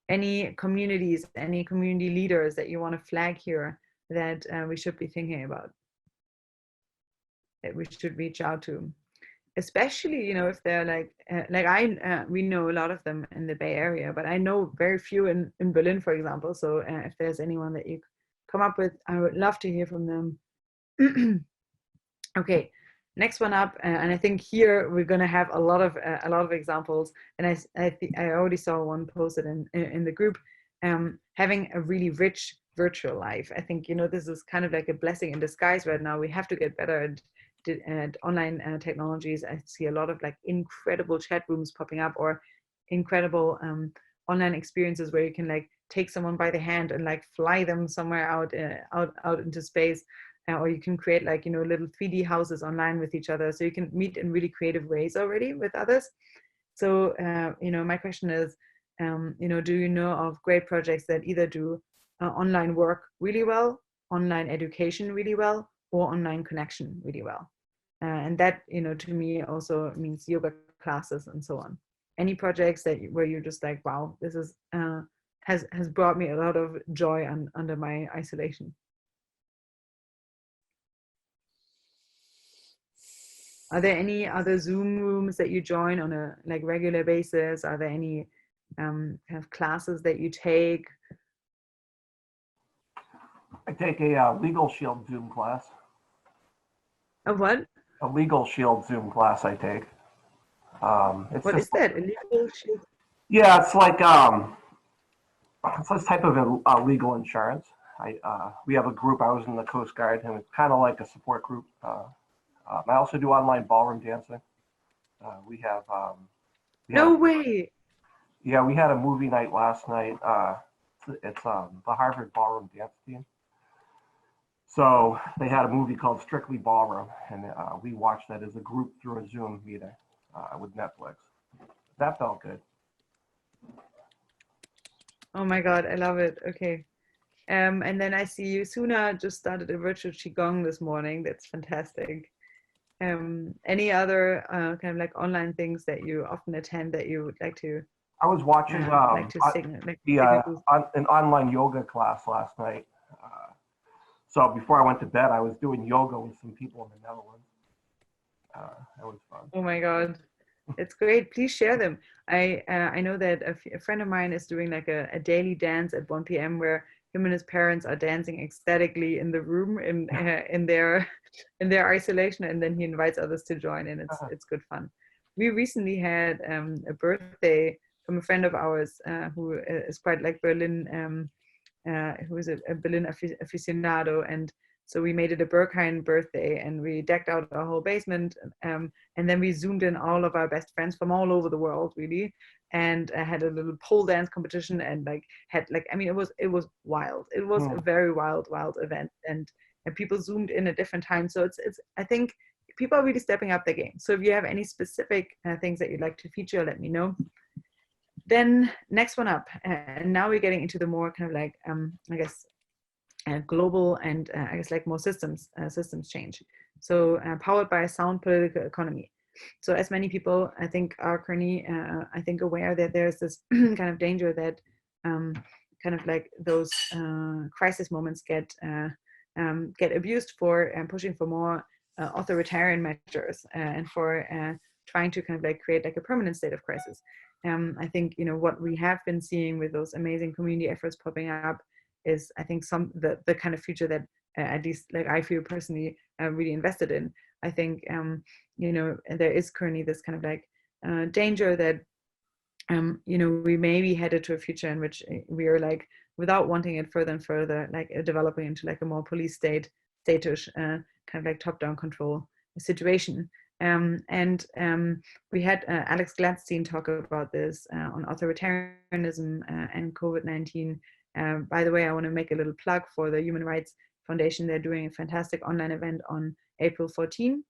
Any communities, any community leaders that you want to flag here that we should be thinking about, that we should reach out to, especially, you know, if they're we know a lot of them in the Bay Area, but I know very few in Berlin, for example. So if there's anyone that you come up with, I would love to hear from them. Okay, next one up, and I think here we're going to have a lot of examples, and I already saw one posted in the group, having a really rich virtual life. I think, you know, this is kind of like a blessing in disguise right now. We have to get better at online technologies. I see a lot of like incredible chat rooms popping up, or incredible online experiences where you can like take someone by the hand and like fly them somewhere out into space. Or you can create like, you know, little 3D houses online with each other. So you can meet in really creative ways already with others. So, you know, my question is, you know, do you know of great projects that either do online work really well, online education really well, or online connection really well? And that, you know, to me also means yoga classes and so on. Any projects where you're just like, wow, this is has brought me a lot of joy under my isolation. Are there any other Zoom rooms that you join on a like regular basis? Are there any kind of classes that you take? I take a Legal Shield Zoom class. A what? A Legal Shield Zoom class I take. What is that? A Legal Shield? Yeah, it's like it's this type of legal insurance. We have a group. I was in the Coast Guard, and it's kind of like a support group. I also do online ballroom dancing. No way. Yeah, we had a movie night last night. It's the Harvard Ballroom Dance Team. So they had a movie called Strictly Ballroom, and we watched that as a group through a Zoom meeting with Netflix. That felt good. Oh my God, I love it. Okay. And then I see you, Suna, just started a virtual Qigong this morning. That's fantastic. Any other kind of like online things that you often attend that you would like to? I was watching an online yoga class last night. So before I went to bed, I was doing yoga with some people in the Netherlands. That was fun. Oh my God, it's great. Please share them. I know that a friend of mine is doing like a daily dance at 1 p.m. where him and his parents are dancing ecstatically in the room in their isolation, and then he invites others to join, and it's good fun. We recently had a birthday from a friend of ours who is quite like Berlin, who is a Berlin aficionado, and so we made it a Berghain birthday, and we decked out our whole basement, and then we zoomed in all of our best friends from all over the world, really, and had a little pole dance competition, and it was wild. It was a very wild event, and people zoomed in at different times. So it's I think people are really stepping up their game. So if you have any specific things that you'd like to feature, let me know. Then next one up, and now we're getting into the more kind of like I guess global and I guess like more systems change. So powered by a sound political economy. So as many people, I think, are currently, I think, aware that there's this kind of danger that kind of like those crisis moments get abused for pushing for more authoritarian measures and for trying to kind of like create like a permanent state of crisis. I think, you know, what we have been seeing with those amazing community efforts popping up is, I think, the kind of future that at least like I feel personally really invested in. I think, you know, there is currently this kind of like danger that, you know, we may be headed to a future in which we are like, without wanting it further and further, like developing into like a more police state-ish kind of like top-down control situation. And we had Alex Gladstein talk about this on authoritarianism and COVID-19. By the way, I want to make a little plug for the Human Rights Foundation. They're doing a fantastic online event on April 14,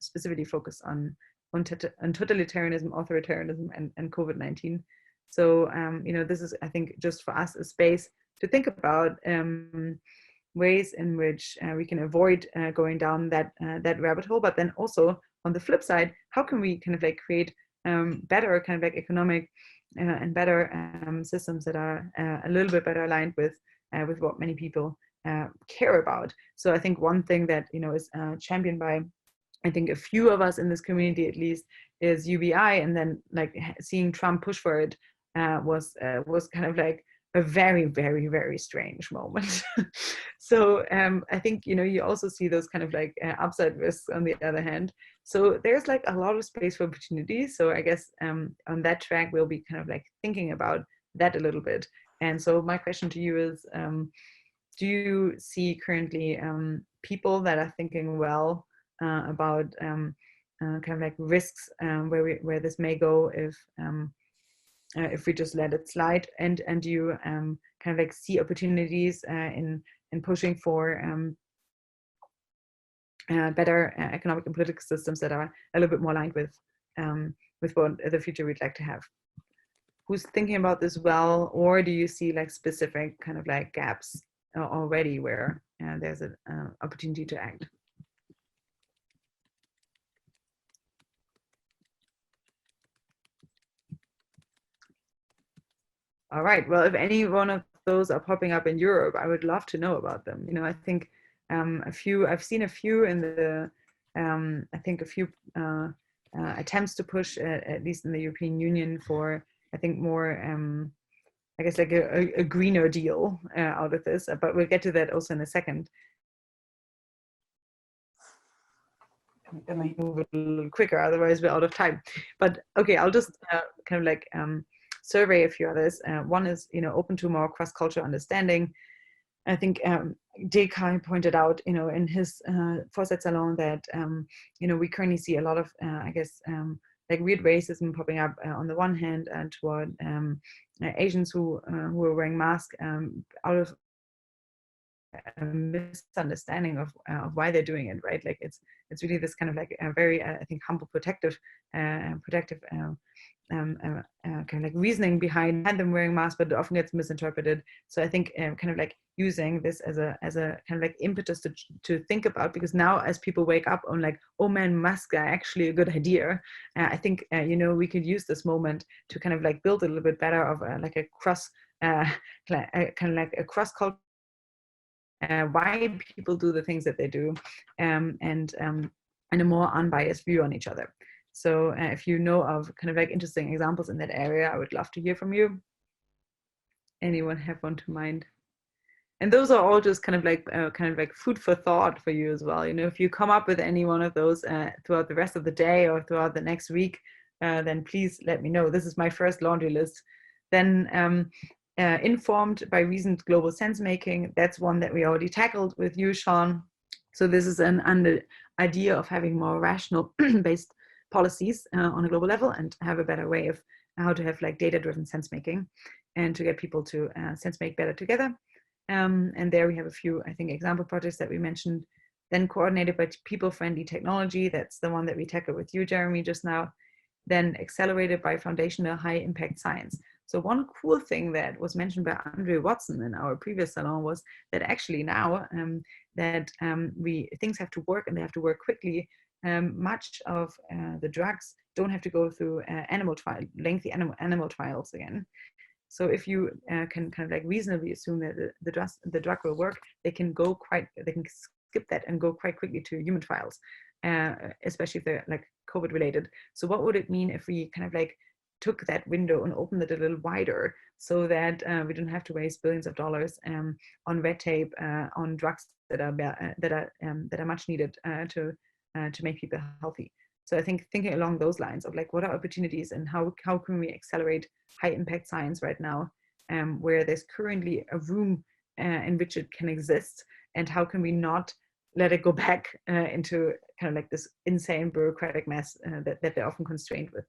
specifically focused on totalitarianism, authoritarianism, and COVID-19. So, you know, this is, I think, just for us a space to think about ways in which we can avoid going down that rabbit hole. But then also on the flip side, how can we kind of like create better kind of like economic and better systems that are a little bit better aligned with what many people care about. So I think one thing that, you know, is championed by, I think, a few of us in this community at least, is UBI, and then like seeing Trump push for it was kind of like a very, very, very strange moment. So I think, you know, you also see those kind of like upside risks on the other hand. So there's like a lot of space for opportunity. So I guess on that track, we'll be kind of like thinking about that a little bit. And so my question to you is, do you see currently people that are thinking well about kind of like risks where this may go if we just let it slide, and do you kind of like see opportunities in pushing for better economic and political systems that are a little bit more aligned with what the future we'd like to have? Who's thinking about this well, or do you see like specific kind of like gaps already where there's an opportunity to act? All right. Well, if any one of those are popping up in Europe, I would love to know about them. You know, I think I've seen a few in the, I think a few attempts to push, at least in the European Union, for, I think, more, I guess, like a greener deal out of this. But we'll get to that also in a second. I'm going to move it a little quicker, otherwise we're out of time. But okay, I'll just kind of like survey a few others. One is, you know, open to more cross-cultural understanding. I think Dekai pointed out, you know, in his Foresight Salon that, you know, we currently see a lot of, I guess, like weird racism popping up on the one hand toward Asians who are wearing masks out of a misunderstanding of why they're doing it, right? Like it's really this kind of like a very, I think, humble, protective kind of like reasoning behind them wearing masks, but it often gets misinterpreted. So I think kind of like using this as a kind of like impetus to think about, because now as people wake up on like, oh man, masks are actually a good idea. I think you know, we could use this moment to kind of like build a little bit better of like a cross kind of like a cross culture. Why people do the things that they do, and a more unbiased view on each other. So if you know of kind of like interesting examples in that area, I would love to hear from you. Anyone have one to mind? And those are all just kind of like food for thought for you as well. You know, if you come up with any one of those throughout the rest of the day or throughout the next week, then please let me know. This is my first laundry list. Then informed by reasoned global sense making, that's one that we already tackled with you, Sean. So this is an idea of having more rational based policies on a global level and have a better way of how to have like data driven sense making and to get people to sense make better together. And there we have a few, I think, example projects that we mentioned. Then coordinated by people friendly technology, that's the one that we tackled with you, Jeremy, just now. Then accelerated by foundational high impact science. So one cool thing that was mentioned by Andre Watson in our previous salon was that actually now that things have to work and they have to work quickly, much of the drugs don't have to go through lengthy animal trials again. So if you can kind of like reasonably assume that the drug will work, they can skip that and go quite quickly to human trials, especially if they're like COVID related. So what would it mean if we kind of like took that window and opened it a little wider, so that we don't have to waste billions of dollars on red tape, on drugs that are much needed to make people healthy. So I think thinking along those lines of like, what are opportunities and how can we accelerate high impact science right now, where there's currently a room in which it can exist, and how can we not let it go back into kind of like this insane bureaucratic mess that they're often constrained with.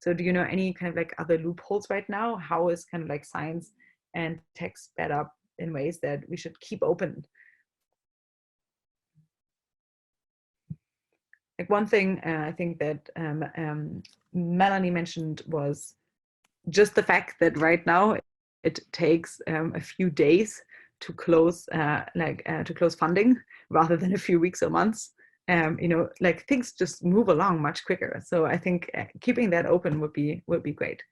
So do you know any kind of like other loopholes right now? How is kind of like science and tech sped up in ways that we should keep open? Like one thing I think that Melanie mentioned was just the fact that right now it takes a few days to close funding rather than a few weeks or months. Like things just move along much quicker. So I think keeping that open would be great.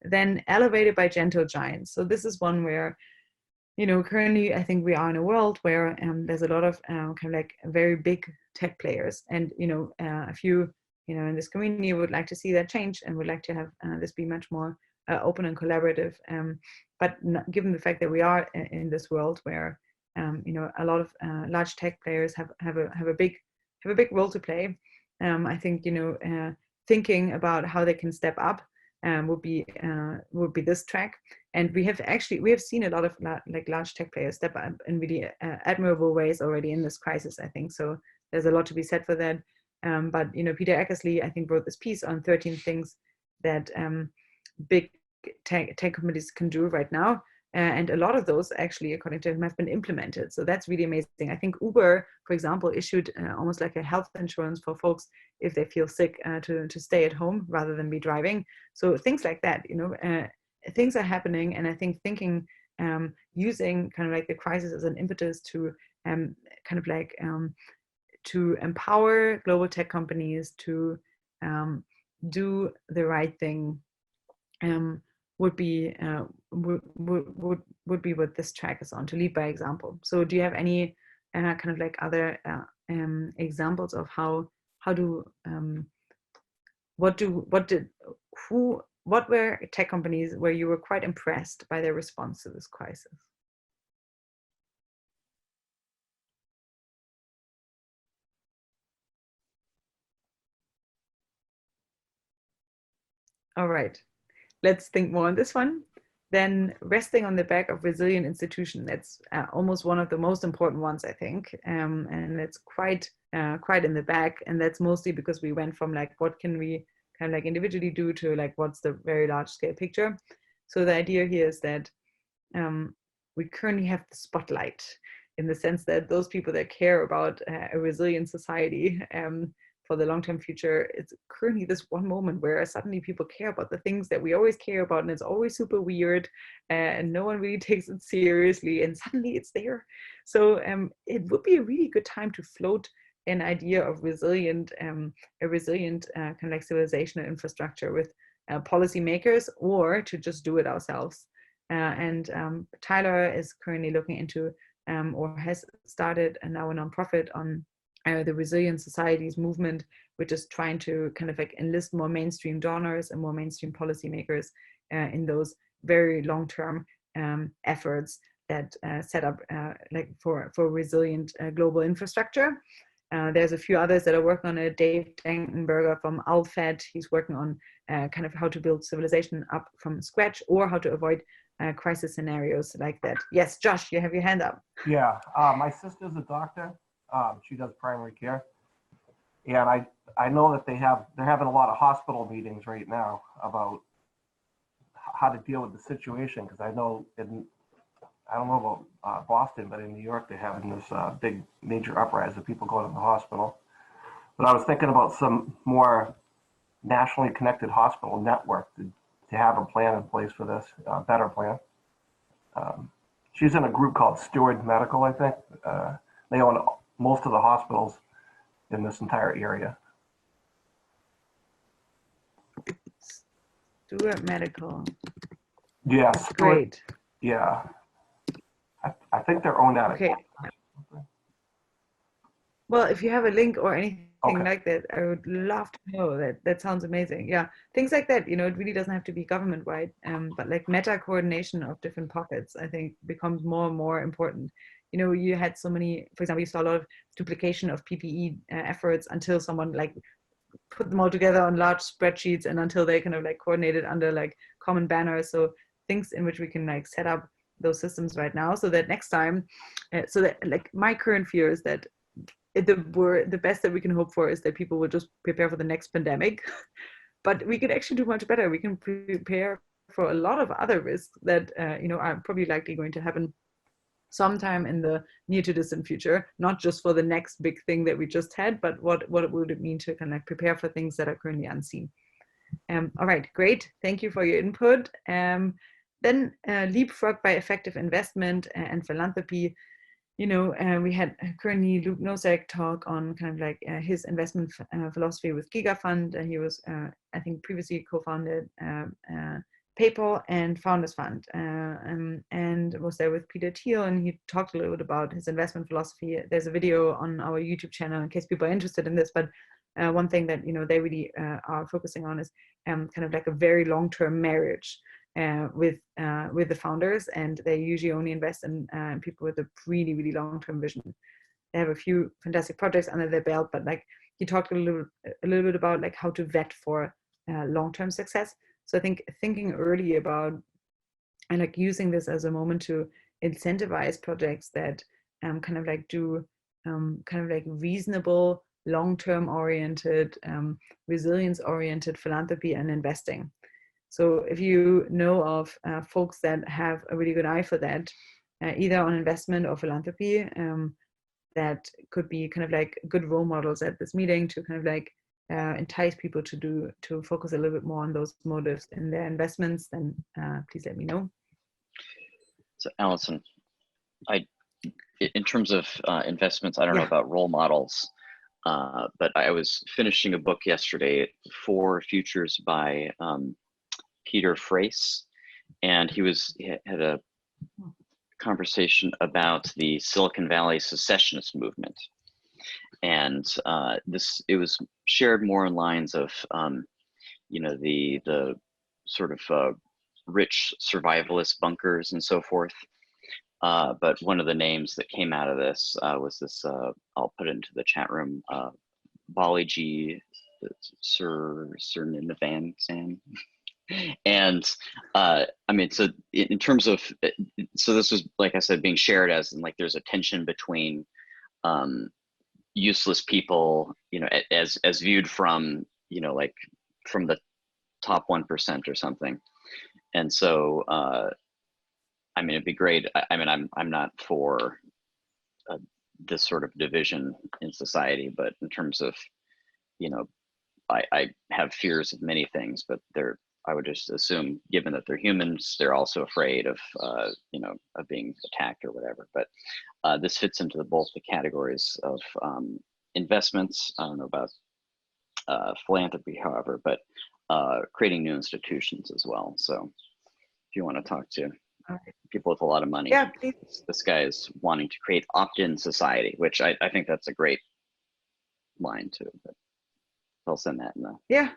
Then elevated by gentle giants. So this is one where, currently I think we are in a world where there's a lot of kind of like very big tech players, and a few in this community would like to see that change and would like to have this be much more open and collaborative. But given the fact that we are in this world where a lot of large tech players have a big role to play, I think thinking about how they can step up would be this track. And we have seen a lot of like large tech players step up in really admirable ways already in this crisis, I think. So there's a lot to be said for that. But Peter Eckersley, I think, wrote this piece on 13 things that big tech companies can do right now. And a lot of those actually, according to him, have been implemented. So that's really amazing. I think Uber, for example, issued almost like a health insurance for folks if they feel sick to stay at home rather than be driving. So things like that, things are happening. And I think thinking, using kind of like the crisis as an impetus to kind of like to empower global tech companies to do the right thing would be what this track is on, to lead by example. So do you have any kind of like other examples of what were tech companies where you were quite impressed by their response to this crisis? All right, let's think more on this one. Then resting on the back of resilient institution. That's almost one of the most important ones, I think. And it's quite in the back. And that's mostly because we went from like, what can we kind of like individually do to like, what's the very large scale picture? So the idea here is that we currently have the spotlight, in the sense that those people that care about a resilient society for the long-term future, it's currently this one moment where suddenly people care about the things that we always care about, and it's always super weird and no one really takes it seriously, and suddenly it's there. So it would be a really good time to float an idea of a resilient kind of like civilization and infrastructure with policymakers, or to just do it ourselves. And Tyler is currently looking into or has started now a nonprofit on the Resilient Societies movement, which is trying to kind of like enlist more mainstream donors and more mainstream policymakers in those very long-term efforts that set up like for resilient global infrastructure. There's a few others that are working on it. Dave Dankenberger from ALFED, he's working on kind of how to build civilization up from scratch, or how to avoid crisis scenarios like that. Yes, Josh, you have your hand up. Yeah, my sister's a doctor. She does primary care, and I know that they're having a lot of hospital meetings right now about how to deal with the situation, because I know I don't know about Boston, but in New York they're having this big major uprising of people going to the hospital. But I was thinking about some more nationally connected hospital network to have a plan in place for this, better plan. She's in a group called Steward Medical, I think. They own most of the hospitals in this entire area. Stewart Medical. Yes. Great. Yeah. I think they're owned out of. Okay. Well, if you have a link or anything like that, I would love to know that. That sounds amazing. Yeah, things like that, it really doesn't have to be government-wide, but like meta coordination of different pockets, I think, becomes more and more important. You had so many, for example, you saw a lot of duplication of PPE efforts until someone like put them all together on large spreadsheets and until they kind of like coordinated under like common banners. So things in which we can like set up those systems right now so that next time, so that like my current fear is that the best that we can hope for is that people will just prepare for the next pandemic, but we could actually do much better. We can prepare for a lot of other risks that are probably likely going to happen sometime in the near to distant future, not just for the next big thing that we just had, but what would it mean to kind of like prepare for things that are currently unseen. All right, great. Thank you for your input. Then leapfrog by effective investment and philanthropy. We had currently Luke Nosek talk on kind of like his investment philosophy with GigaFund. He was, I think, previously co-founded PayPal and Founders Fund, and was there with Peter Thiel, and he talked a little bit about his investment philosophy. There's a video on our YouTube channel in case people are interested in this, but one thing that they really are focusing on is kind of like a very long-term marriage with the founders, and they usually only invest in people with a really, really long-term vision. They have a few fantastic projects under their belt, but like he talked a little bit about like how to vet for long-term success. So I think thinking early about and like using this as a moment to incentivize projects that kind of like do kind of like reasonable, long-term oriented, resilience-oriented philanthropy and investing. So if you know of folks that have a really good eye for that, either on investment or philanthropy, that could be kind of like good role models at this meeting to kind of like entice people to focus a little bit more on those motives in their investments, then please let me know. So Allison, in terms of investments, I don't know about role models, but I was finishing a book yesterday, For Futures by Peter Frace, and he had a conversation about the Silicon Valley secessionist movement, and it was shared more in lines of the sort of rich survivalist bunkers and so forth. But one of the names that came out of this was this. I'll put it into the chat room. Balaji Sir Ninavan San. And I mean, so in terms of, so this was, like I said, being shared as in like there's a tension between useless people, as viewed from, like from the top 1% or something. And so, I mean, it'd be great. I mean, I'm not for this sort of division in society, but in terms of, I have fears of many things, but I would just assume, given that they're humans, they're also afraid of, of being attacked or whatever. But this fits into both the categories of investments. I don't know about philanthropy, however, but creating new institutions as well. So if you want to talk to people with a lot of money, yeah, please. This guy is wanting to create opt-in society, which I think that's a great line too. But I'll send that in the. Yeah.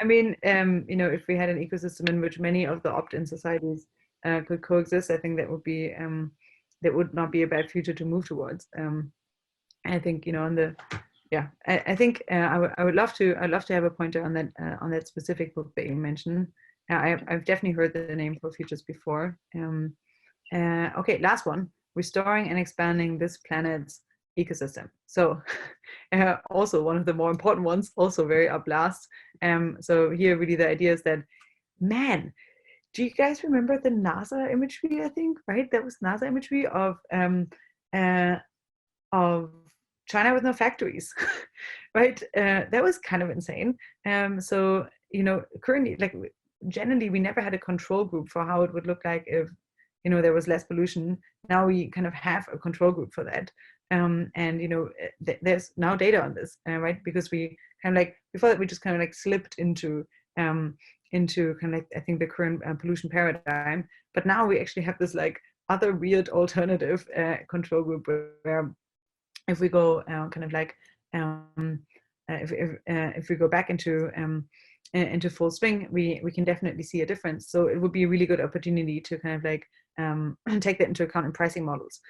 I mean, if we had an ecosystem in which many of the opt-in societies could coexist, I think that would not be a bad future to move towards. I think I think I would love to have a pointer on that specific book that you mentioned. I've definitely heard the name For Futures before. Okay, last one: restoring and expanding this planet's ecosystem. So also one of the more important ones, also very up last. So here really the idea is that, man, do you guys remember the NASA imagery? I think, right? That was NASA imagery of China with no factories, right? That was kind of insane. So currently, like generally, we never had a control group for how it would look like if there was less pollution. Now we kind of have a control group for that. And there's now data on this, right? Because we kind of like, before that we just kind of like slipped into kind of like, I think, the current pollution paradigm, but now we actually have this like other weird alternative control group where if we go kind of like if we go back into full swing, we can definitely see a difference. So it would be a really good opportunity to kind of like take that into account in pricing models.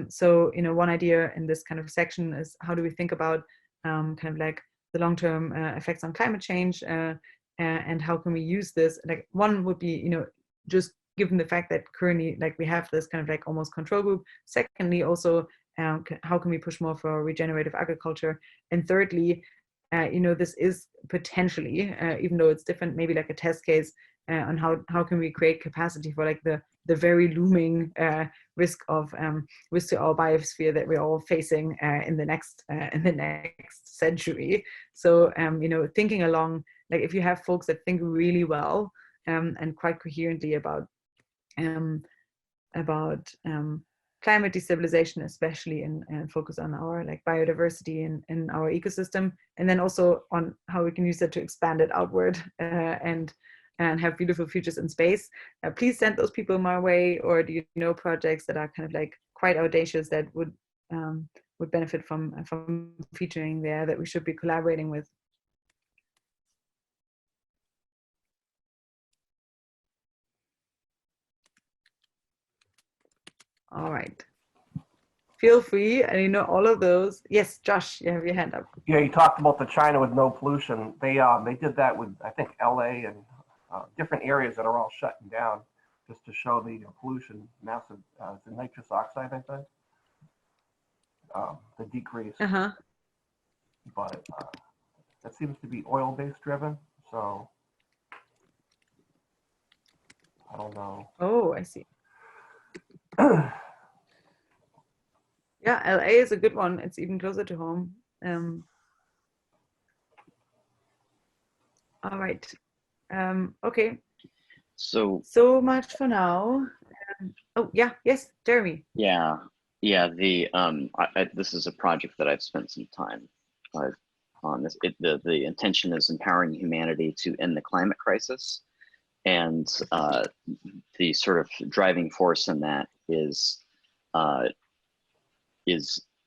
So one idea in this kind of section is, how do we think about kind of like the long-term effects on climate change, and how can we use this? Like, one would be just given the fact that currently like we have this kind of like almost control group. Secondly, also how can we push more for regenerative agriculture? And thirdly, this is potentially, even though it's different, maybe like a test case on how can we create capacity for like the very looming risk to our biosphere that we're all facing in the next century. So thinking along, like, if you have folks that think really well and quite coherently about climate destabilization, especially and focus on our like biodiversity in our ecosystem, and then also on how we can use that to expand it outward and have beautiful futures in space. Please send those people my way, or do you know projects that are kind of like quite audacious that would benefit from featuring there, that we should be collaborating with? All right. Feel free, and all of those. Yes, Josh, you have your hand up. Yeah, you talked about the China with no pollution. They did that with, I think, LA and different areas that are all shutting down, just to show the pollution, massive, the nitrous oxide, I think, the decrease. But that seems to be oil-based driven, so I don't know. Oh, I see. Yeah, LA is a good one. It's even closer to home. All right. Okay. So much for now. Oh yeah, yes, Jeremy. Yeah. This is a project that I've spent some time on. This. The intention is empowering humanity to end the climate crisis, and the sort of driving force in that is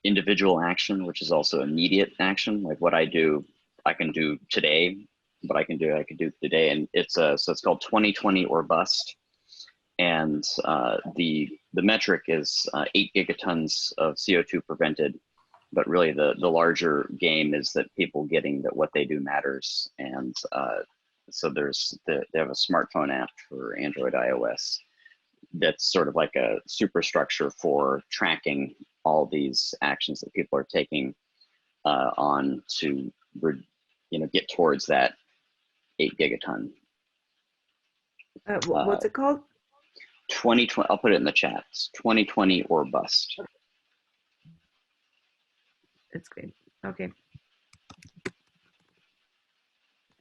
individual action, which is also immediate action. Like what I do, I can do today. What I can do today, and so it's called 2020 or bust. And the metric is 8 gigatons of CO2 prevented, but really the larger game is that people getting that what they do matters. And so they have a smartphone app for Android, iOS, that's sort of like a superstructure for tracking all these actions that people are taking on to get towards that 8 gigaton. What's it called? 2020. I'll put it in the chat. It's 2020 or bust. It's great. Okay.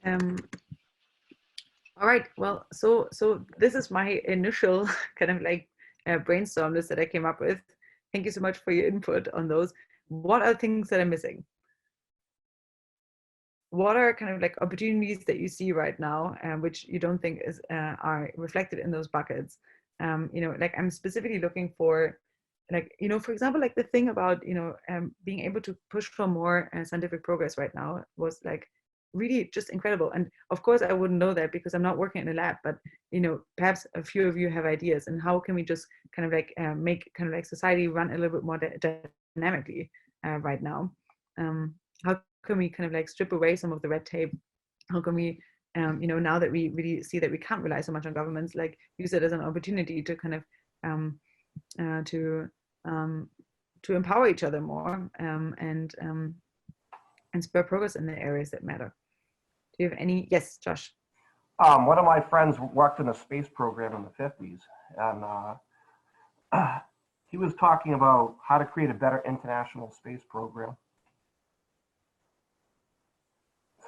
All right. Well, so this is my initial kind of like brainstorm list that I came up with. Thank you so much for your input on those. What are things that I'm missing? What are kind of like opportunities that you see right now, which you don't think are reflected in those buckets? Like I'm specifically looking for, like, for example, like the thing about, being able to push for more scientific progress right now was like really just incredible. And of course I wouldn't know that because I'm not working in a lab, but perhaps a few of you have ideas, and how can we just kind of like make kind of like society run a little bit more dynamically right now? How can we kind of like strip away some of the red tape? How can we now that we really see that we can't rely so much on governments, like use it as an opportunity to kind of to empower each other more and spur progress in the areas that matter? Do you have any? Yes, Josh. One of my friends worked in a space program in the 50s, and he was talking about how to create a better international space program.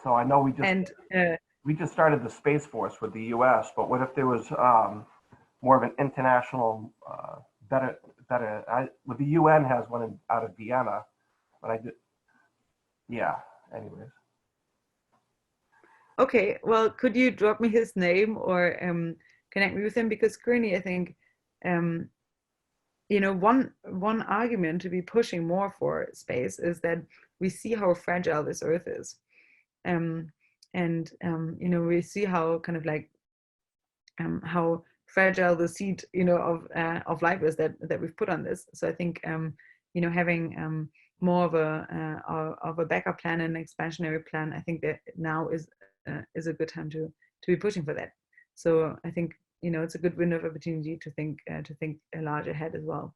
So I know we just started the Space Force with the U.S., but what if there was more of an international, better better. With the UN has one out of Vienna, but I did. Yeah. Anyways. Okay, well, could you drop me his name or connect me with him? Because currently, I think, you know, one argument to be pushing more for space is that we see how fragile this Earth is, and you know, we see how kind of like how fragile the seed, you know, of life is that we've put on this. So I think, you know, having more of a backup plan and an expansionary plan, I think that now is a good time to be pushing for that. So I think, you know, it's a good window of opportunity to think a large ahead as well.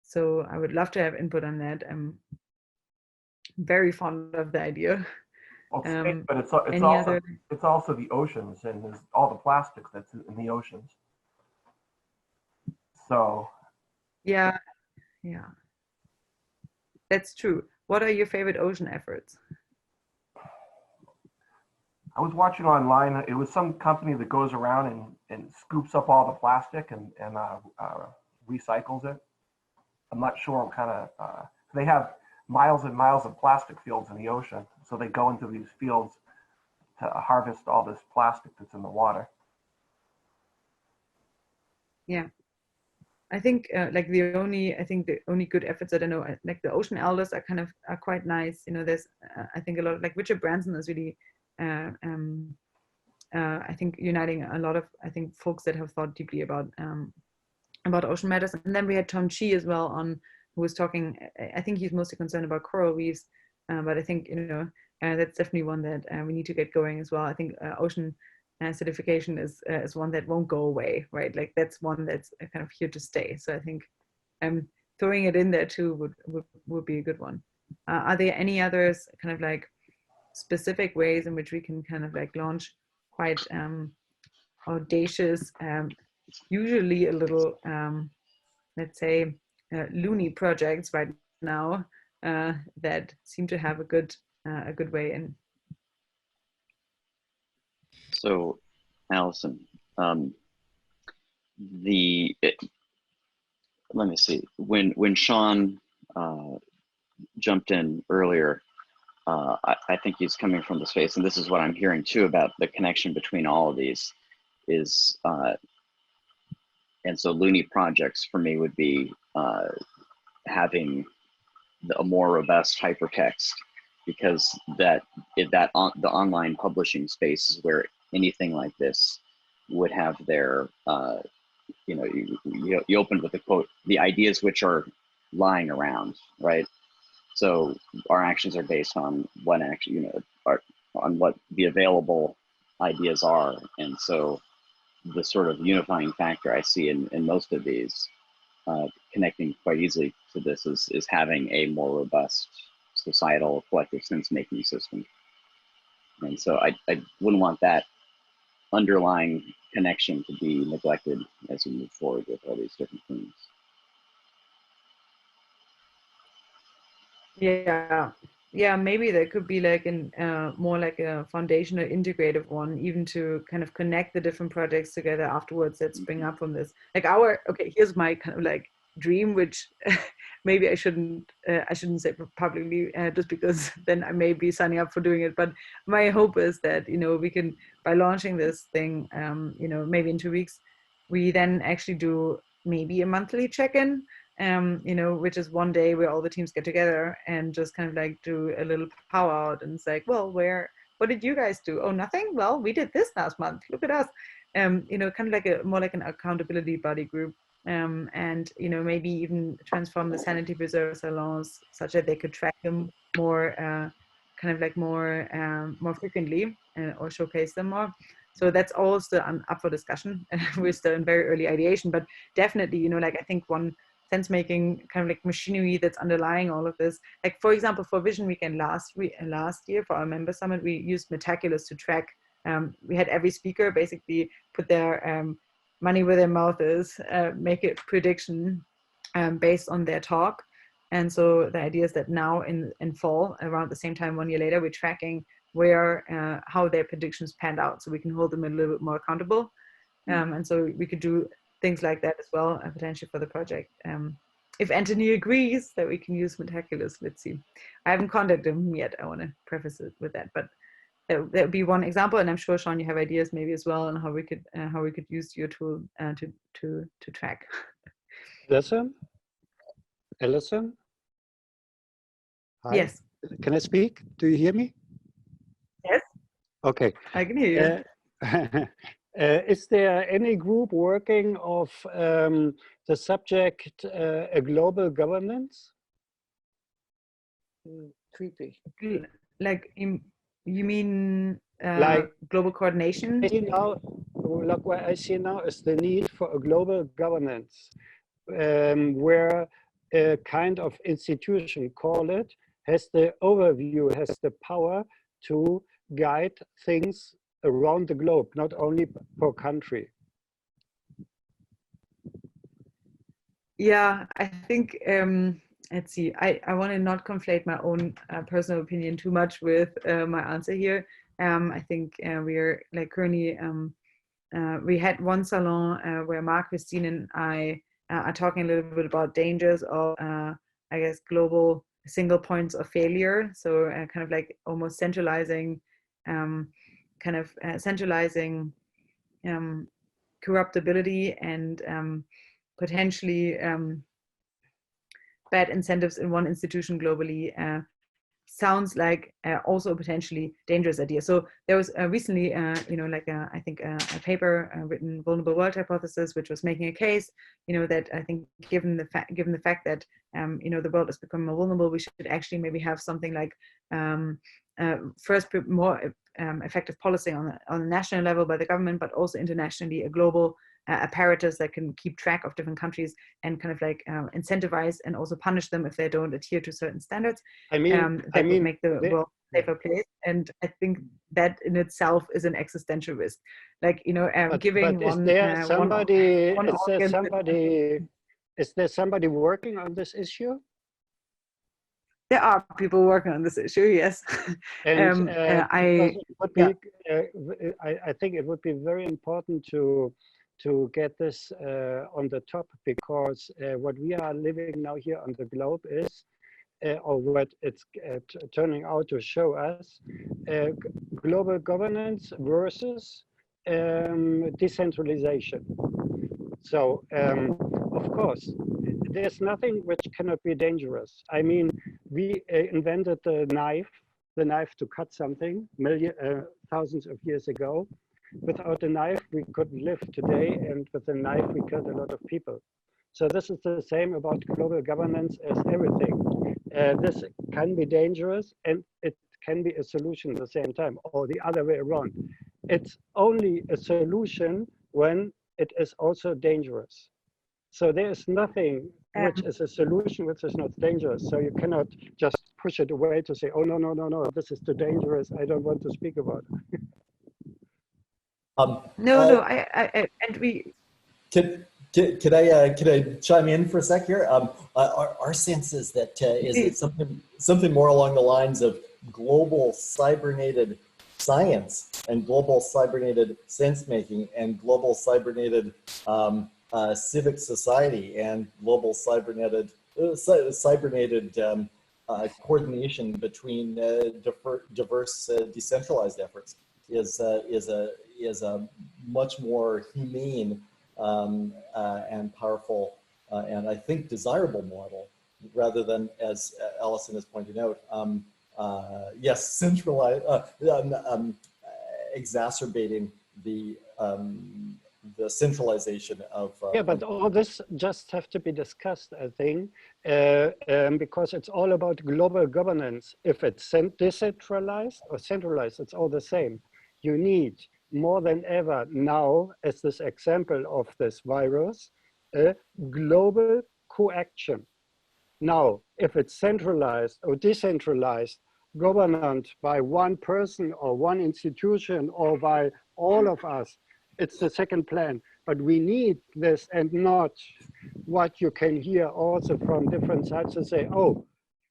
So I would love to have input on that. I'm very fond of the idea. Well, but it's also the oceans and there's all the plastic that's in the oceans. So yeah, that's true. What are your favorite ocean efforts? I was watching online. It was some company that goes around and scoops up all the plastic and recycles it. I'm not sure what kind of. They have miles and miles of plastic fields in the ocean, so they go into these fields to harvest all this plastic that's in the water. Yeah, I think like the only good efforts that I know, like the ocean elders are quite nice. You know, there's I think a lot of, like, Richard Branson is really I think uniting a lot of, I think, folks that have thought deeply about ocean matters. And then we had Tom Chi as well on, who was talking. I think he's mostly concerned about coral reefs, but I think, you know, that's definitely one that we need to get going as well. I think ocean acidification is one that won't go away, right? Like that's one that's kind of here to stay. So I think throwing it in there too would be a good one. Are there any others kind of like specific ways in which we can kind of like launch quite audacious, usually a little, let's say, loony projects right now that seem to have a good way in? So, Allison, let me see. When Sean jumped in earlier, I think he's coming from the space, and this is what I'm hearing too about the connection between all of these is, and so loony projects for me would be having a more robust hypertext, because the online publishing space is where anything like this would have their, you know, you opened with a quote, the ideas which are lying around, right? So our actions are based on what action, you know, on what the available ideas are. And so the sort of unifying factor I see in most of these, connecting quite easily to this, is having a more robust societal collective sense-making system. And so I wouldn't want that underlying connection to be neglected as we move forward with all these different themes. Yeah, maybe there could be like an more like a foundational integrative one, even to kind of connect the different projects together afterwards that spring up from this. Like here's my kind of like dream, which maybe I shouldn't say publicly, just because then I may be signing up for doing it. But my hope is that, you know, we can, by launching this thing, you know, maybe in 2 weeks, we then actually do maybe a monthly check-in, you know, which is one day where all the teams get together and just kind of like do a little power out, and it's like, well, what did you guys do? Oh, nothing? Well, we did this last month. Look at us. You know, kind of like more like an accountability buddy group. And, you know, maybe even transform the sanity preserve salons such that they could track them more, kind of like more frequently, or showcase them more. So that's all still up for discussion. We're still in very early ideation, but definitely, you know, like I think one sense-making kind of like machinery that's underlying all of this. Like, for example, for Vision Weekend last year for our member summit, we used Metaculus to track. We had every speaker basically put their money where their mouth is, make a prediction based on their talk. And so the idea is that now in fall, around the same time 1 year later, we're tracking how their predictions panned out, so we can hold them a little bit more accountable. And so we could do things like that as well, potentially for the project. If Anthony agrees that we can use Metaculus, let's see. I haven't contacted him yet. I want to preface it with that, but that would be one example. And I'm sure, Sean, you have ideas maybe as well on how we could use your tool to track. Allison? Hi. Yes. Can I speak? Do you hear me? Yes. Okay. I can hear you. Is there any group working of the subject a global governance? Creepy. Like you mean Like global coordination? Look, what I see now is the need for a global governance, where a kind of institution, call it, has the overview, has the power to guide things around the globe, not only per country. Yeah, I think, let's see, I want to not conflate my own personal opinion too much with my answer here. I think we are like currently, we had one salon where Mark, Christine, and I are talking a little bit about dangers of, I guess, global single points of failure. So kind of like almost centralizing, corruptibility and potentially bad incentives in one institution globally. Sounds like also a potentially dangerous idea. So there was recently, I think a paper written, Vulnerable World Hypothesis, which was making a case, that I think given the fact that the world is becoming more vulnerable, we should actually maybe have something like first more effective policy on a national level by the government, but also internationally a global apparatus that can keep track of different countries and kind of like incentivize and also punish them if they don't adhere to certain standards. Would make the world a safer place. And I think that in itself is an existential risk. Like, giving but is there somebody working on this issue? There are people working on this issue, yes. And I think it would be very important to get this on the top, because what we are living now here on the globe is, or what it's turning out to show us, global governance versus decentralization. So, of course, there's nothing which cannot be dangerous. I mean, we invented the knife to cut something thousands of years ago. Without a knife, we couldn't live today, and with a knife, we killed a lot of people. So this is the same about global governance as everything. This can be dangerous, and it can be a solution at the same time, or the other way around. It's only a solution when it is also dangerous. So there is nothing which is a solution which is not dangerous. So you cannot just push it away to say, oh, no, this is too dangerous, I don't want to speak about it. Could I chime in for a sec here? Our sense is that is it something more along the lines of global cybernated science and global cybernated sense making and global cybernated civic society and global cybernated coordination between diverse decentralized efforts is a much more humane and powerful and I think desirable model, rather than, as Allison is pointing out, yes, centralized, exacerbating the centralization of. Yeah, but all this just have to be discussed, I think, because it's all about global governance. If it's decentralized or centralized, it's all the same. You need more than ever now, as this example of this virus, a global co-action. Now, if it's centralized or decentralized, governed by one person or one institution or by all of us, it's the second plan. But we need this, and not what you can hear also from different sides to say, oh,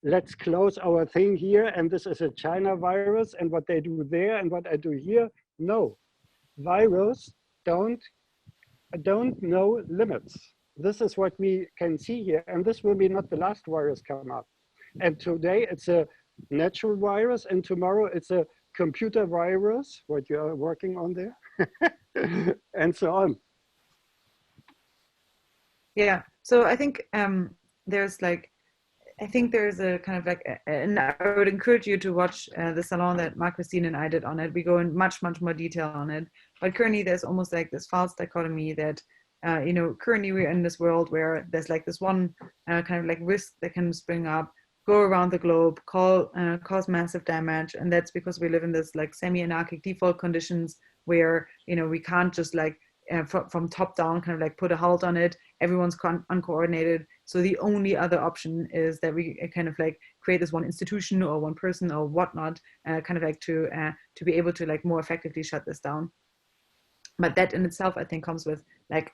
let's close our thing here, and this is a China virus, and what they do there and what I do here. No, virus don't don't know limits. This is what we can see here, and this will be not the last virus come up. And today it's a natural virus, and tomorrow it's a computer virus, what you are working on there, and so on. Yeah, so I think there's like, I think there's a kind of like, and I would encourage you to watch the salon that Marc-Christine and I did on it. We go in much more detail on it. But currently there's almost like this false dichotomy that, you know, currently we're in this world where there's like this one kind of like risk that can spring up, go around the globe, cause massive damage. And that's because we live in this like semi-anarchic default conditions where, you know, we can't just like, from top down kind of like put a halt on it. Everyone's uncoordinated, so the only other option is that we kind of like create this one institution or one person or whatnot, kind of like to be able to like more effectively shut this down. But that in itself, I think, comes with like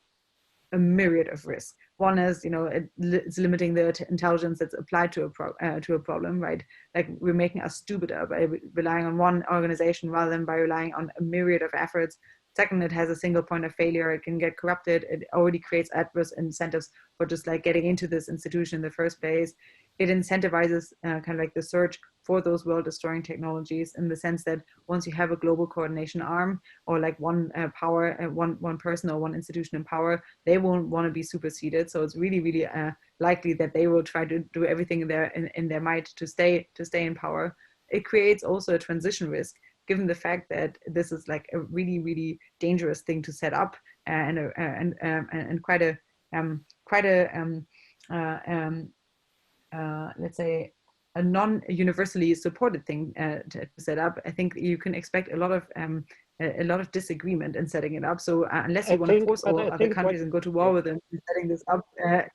a myriad of risks. One is, you know, it's limiting the intelligence that's applied to a problem, right? Like we're making us stupider by relying on one organization rather than by relying on a myriad of efforts. Second, it has a single point of failure. It can get corrupted. It already creates adverse incentives for just like getting into this institution in the first place. It incentivizes kind of like the search for those world-destroying technologies, in the sense that once you have a global coordination arm, or like one power, one person or one institution in power, they won't want to be superseded. So it's really likely that they will try to do everything in their might to stay in power. It creates also a transition risk, given the fact that this is like a really dangerous thing to set up, and quite a let's say a non-universally supported thing to set up. I think you can expect a lot of disagreement in setting it up. So unless you want to force all other countries and go to war with them in setting this up,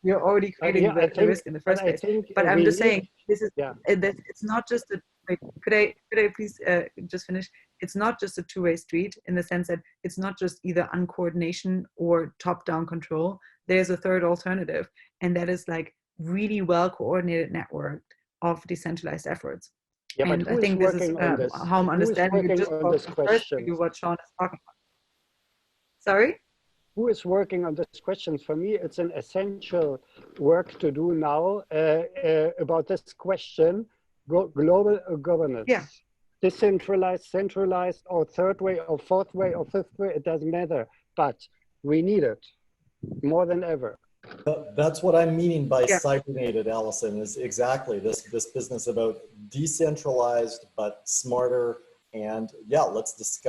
you're already creating the risk in the first place. But I'm just saying, this is it's not just a. Wait, could I please just finish? It's not just a two-way street, in the sense that it's not just either uncoordination or top-down control. There's a third alternative, and that is like really well-coordinated network of decentralized efforts. Yeah, and I think this is how I'm understanding you just first what Sean is talking about. Sorry? Who is working on this question? For me, it's an essential work to do now about this question. Global governance, decentralized, centralized, or third way, or fourth way, or fifth way, it doesn't matter. But we need it more than ever. That's what I'm meaning by cybernated, Allison, is exactly this business about decentralized but smarter, and let's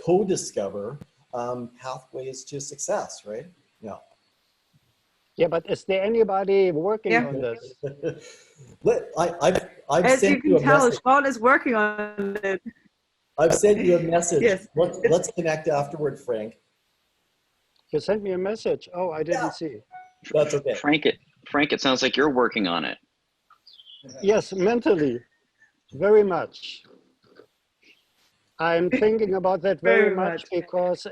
co-discover pathways to success, right? Yeah. Yeah, but is there anybody working on this? I've As sent you can tell, message. Sean is working on it. I've sent you a message. Yes. Let's connect afterward, Frank. You sent me a message. Oh, I didn't see. That's okay. Frank, it sounds like you're working on it. Yes, mentally, very much. I'm thinking about that very much because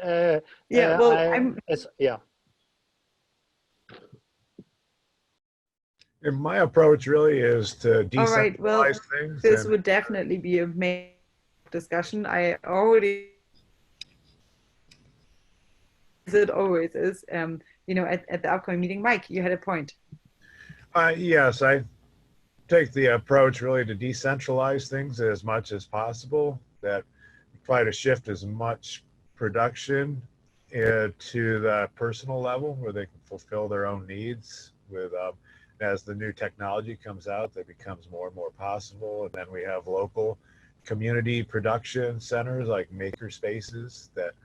And my approach really is to decentralize things. This would definitely be a main discussion. I already, as it always is, you know, at the upcoming meeting. Mike, you had a point. Yes, I take the approach really to decentralize things as much as possible, that try to shift as much production to the personal level where they can fulfill their own needs. With as the new technology comes out, that becomes more and more possible. And then we have local community production centers like maker spaces that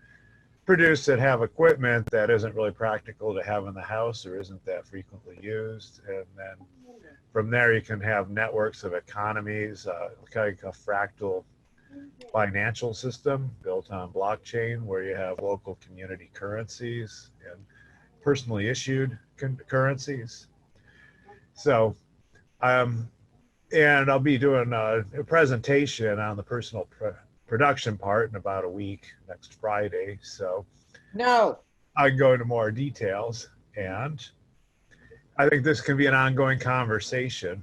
produce, that have equipment that isn't really practical to have in the house or isn't that frequently used. And then from there you can have networks of economies, kind of a fractal financial system built on blockchain, where you have local community currencies and personally issued currencies. So, and I'll be doing a presentation on the personal production part in about a week, next Friday. So I can go into more details, and I think this can be an ongoing conversation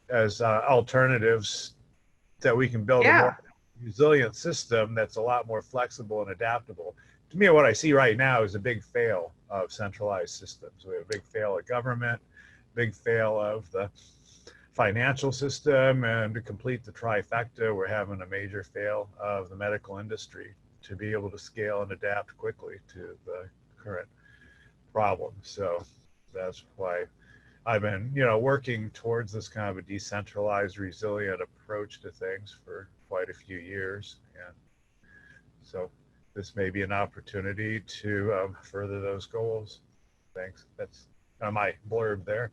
as alternatives that we can build a more resilient system that's a lot more flexible and adaptable to me, what I see right now is a big fail of centralized systems. We have a big fail of government, big fail of the financial system, and to complete the trifecta, we're having a major fail of the medical industry to be able to scale and adapt quickly to the current problems. So that's why I've been, working towards this kind of a decentralized, resilient approach to things for quite a few years. And so this may be an opportunity to further those goals. Thanks. That's my blurb there.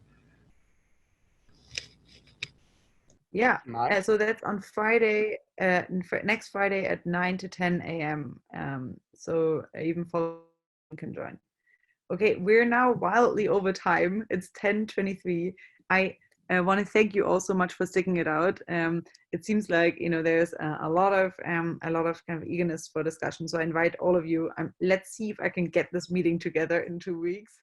Yeah, Nice. so that's on Friday, next Friday at 9 to 10 a.m. So even following can join. Okay, we're now wildly over time. It's 10:23. I want to thank you all so much for sticking it out. It seems like there's a lot of kind of eagerness for discussion. So I invite all of you. Let's see if I can get this meeting together in 2 weeks.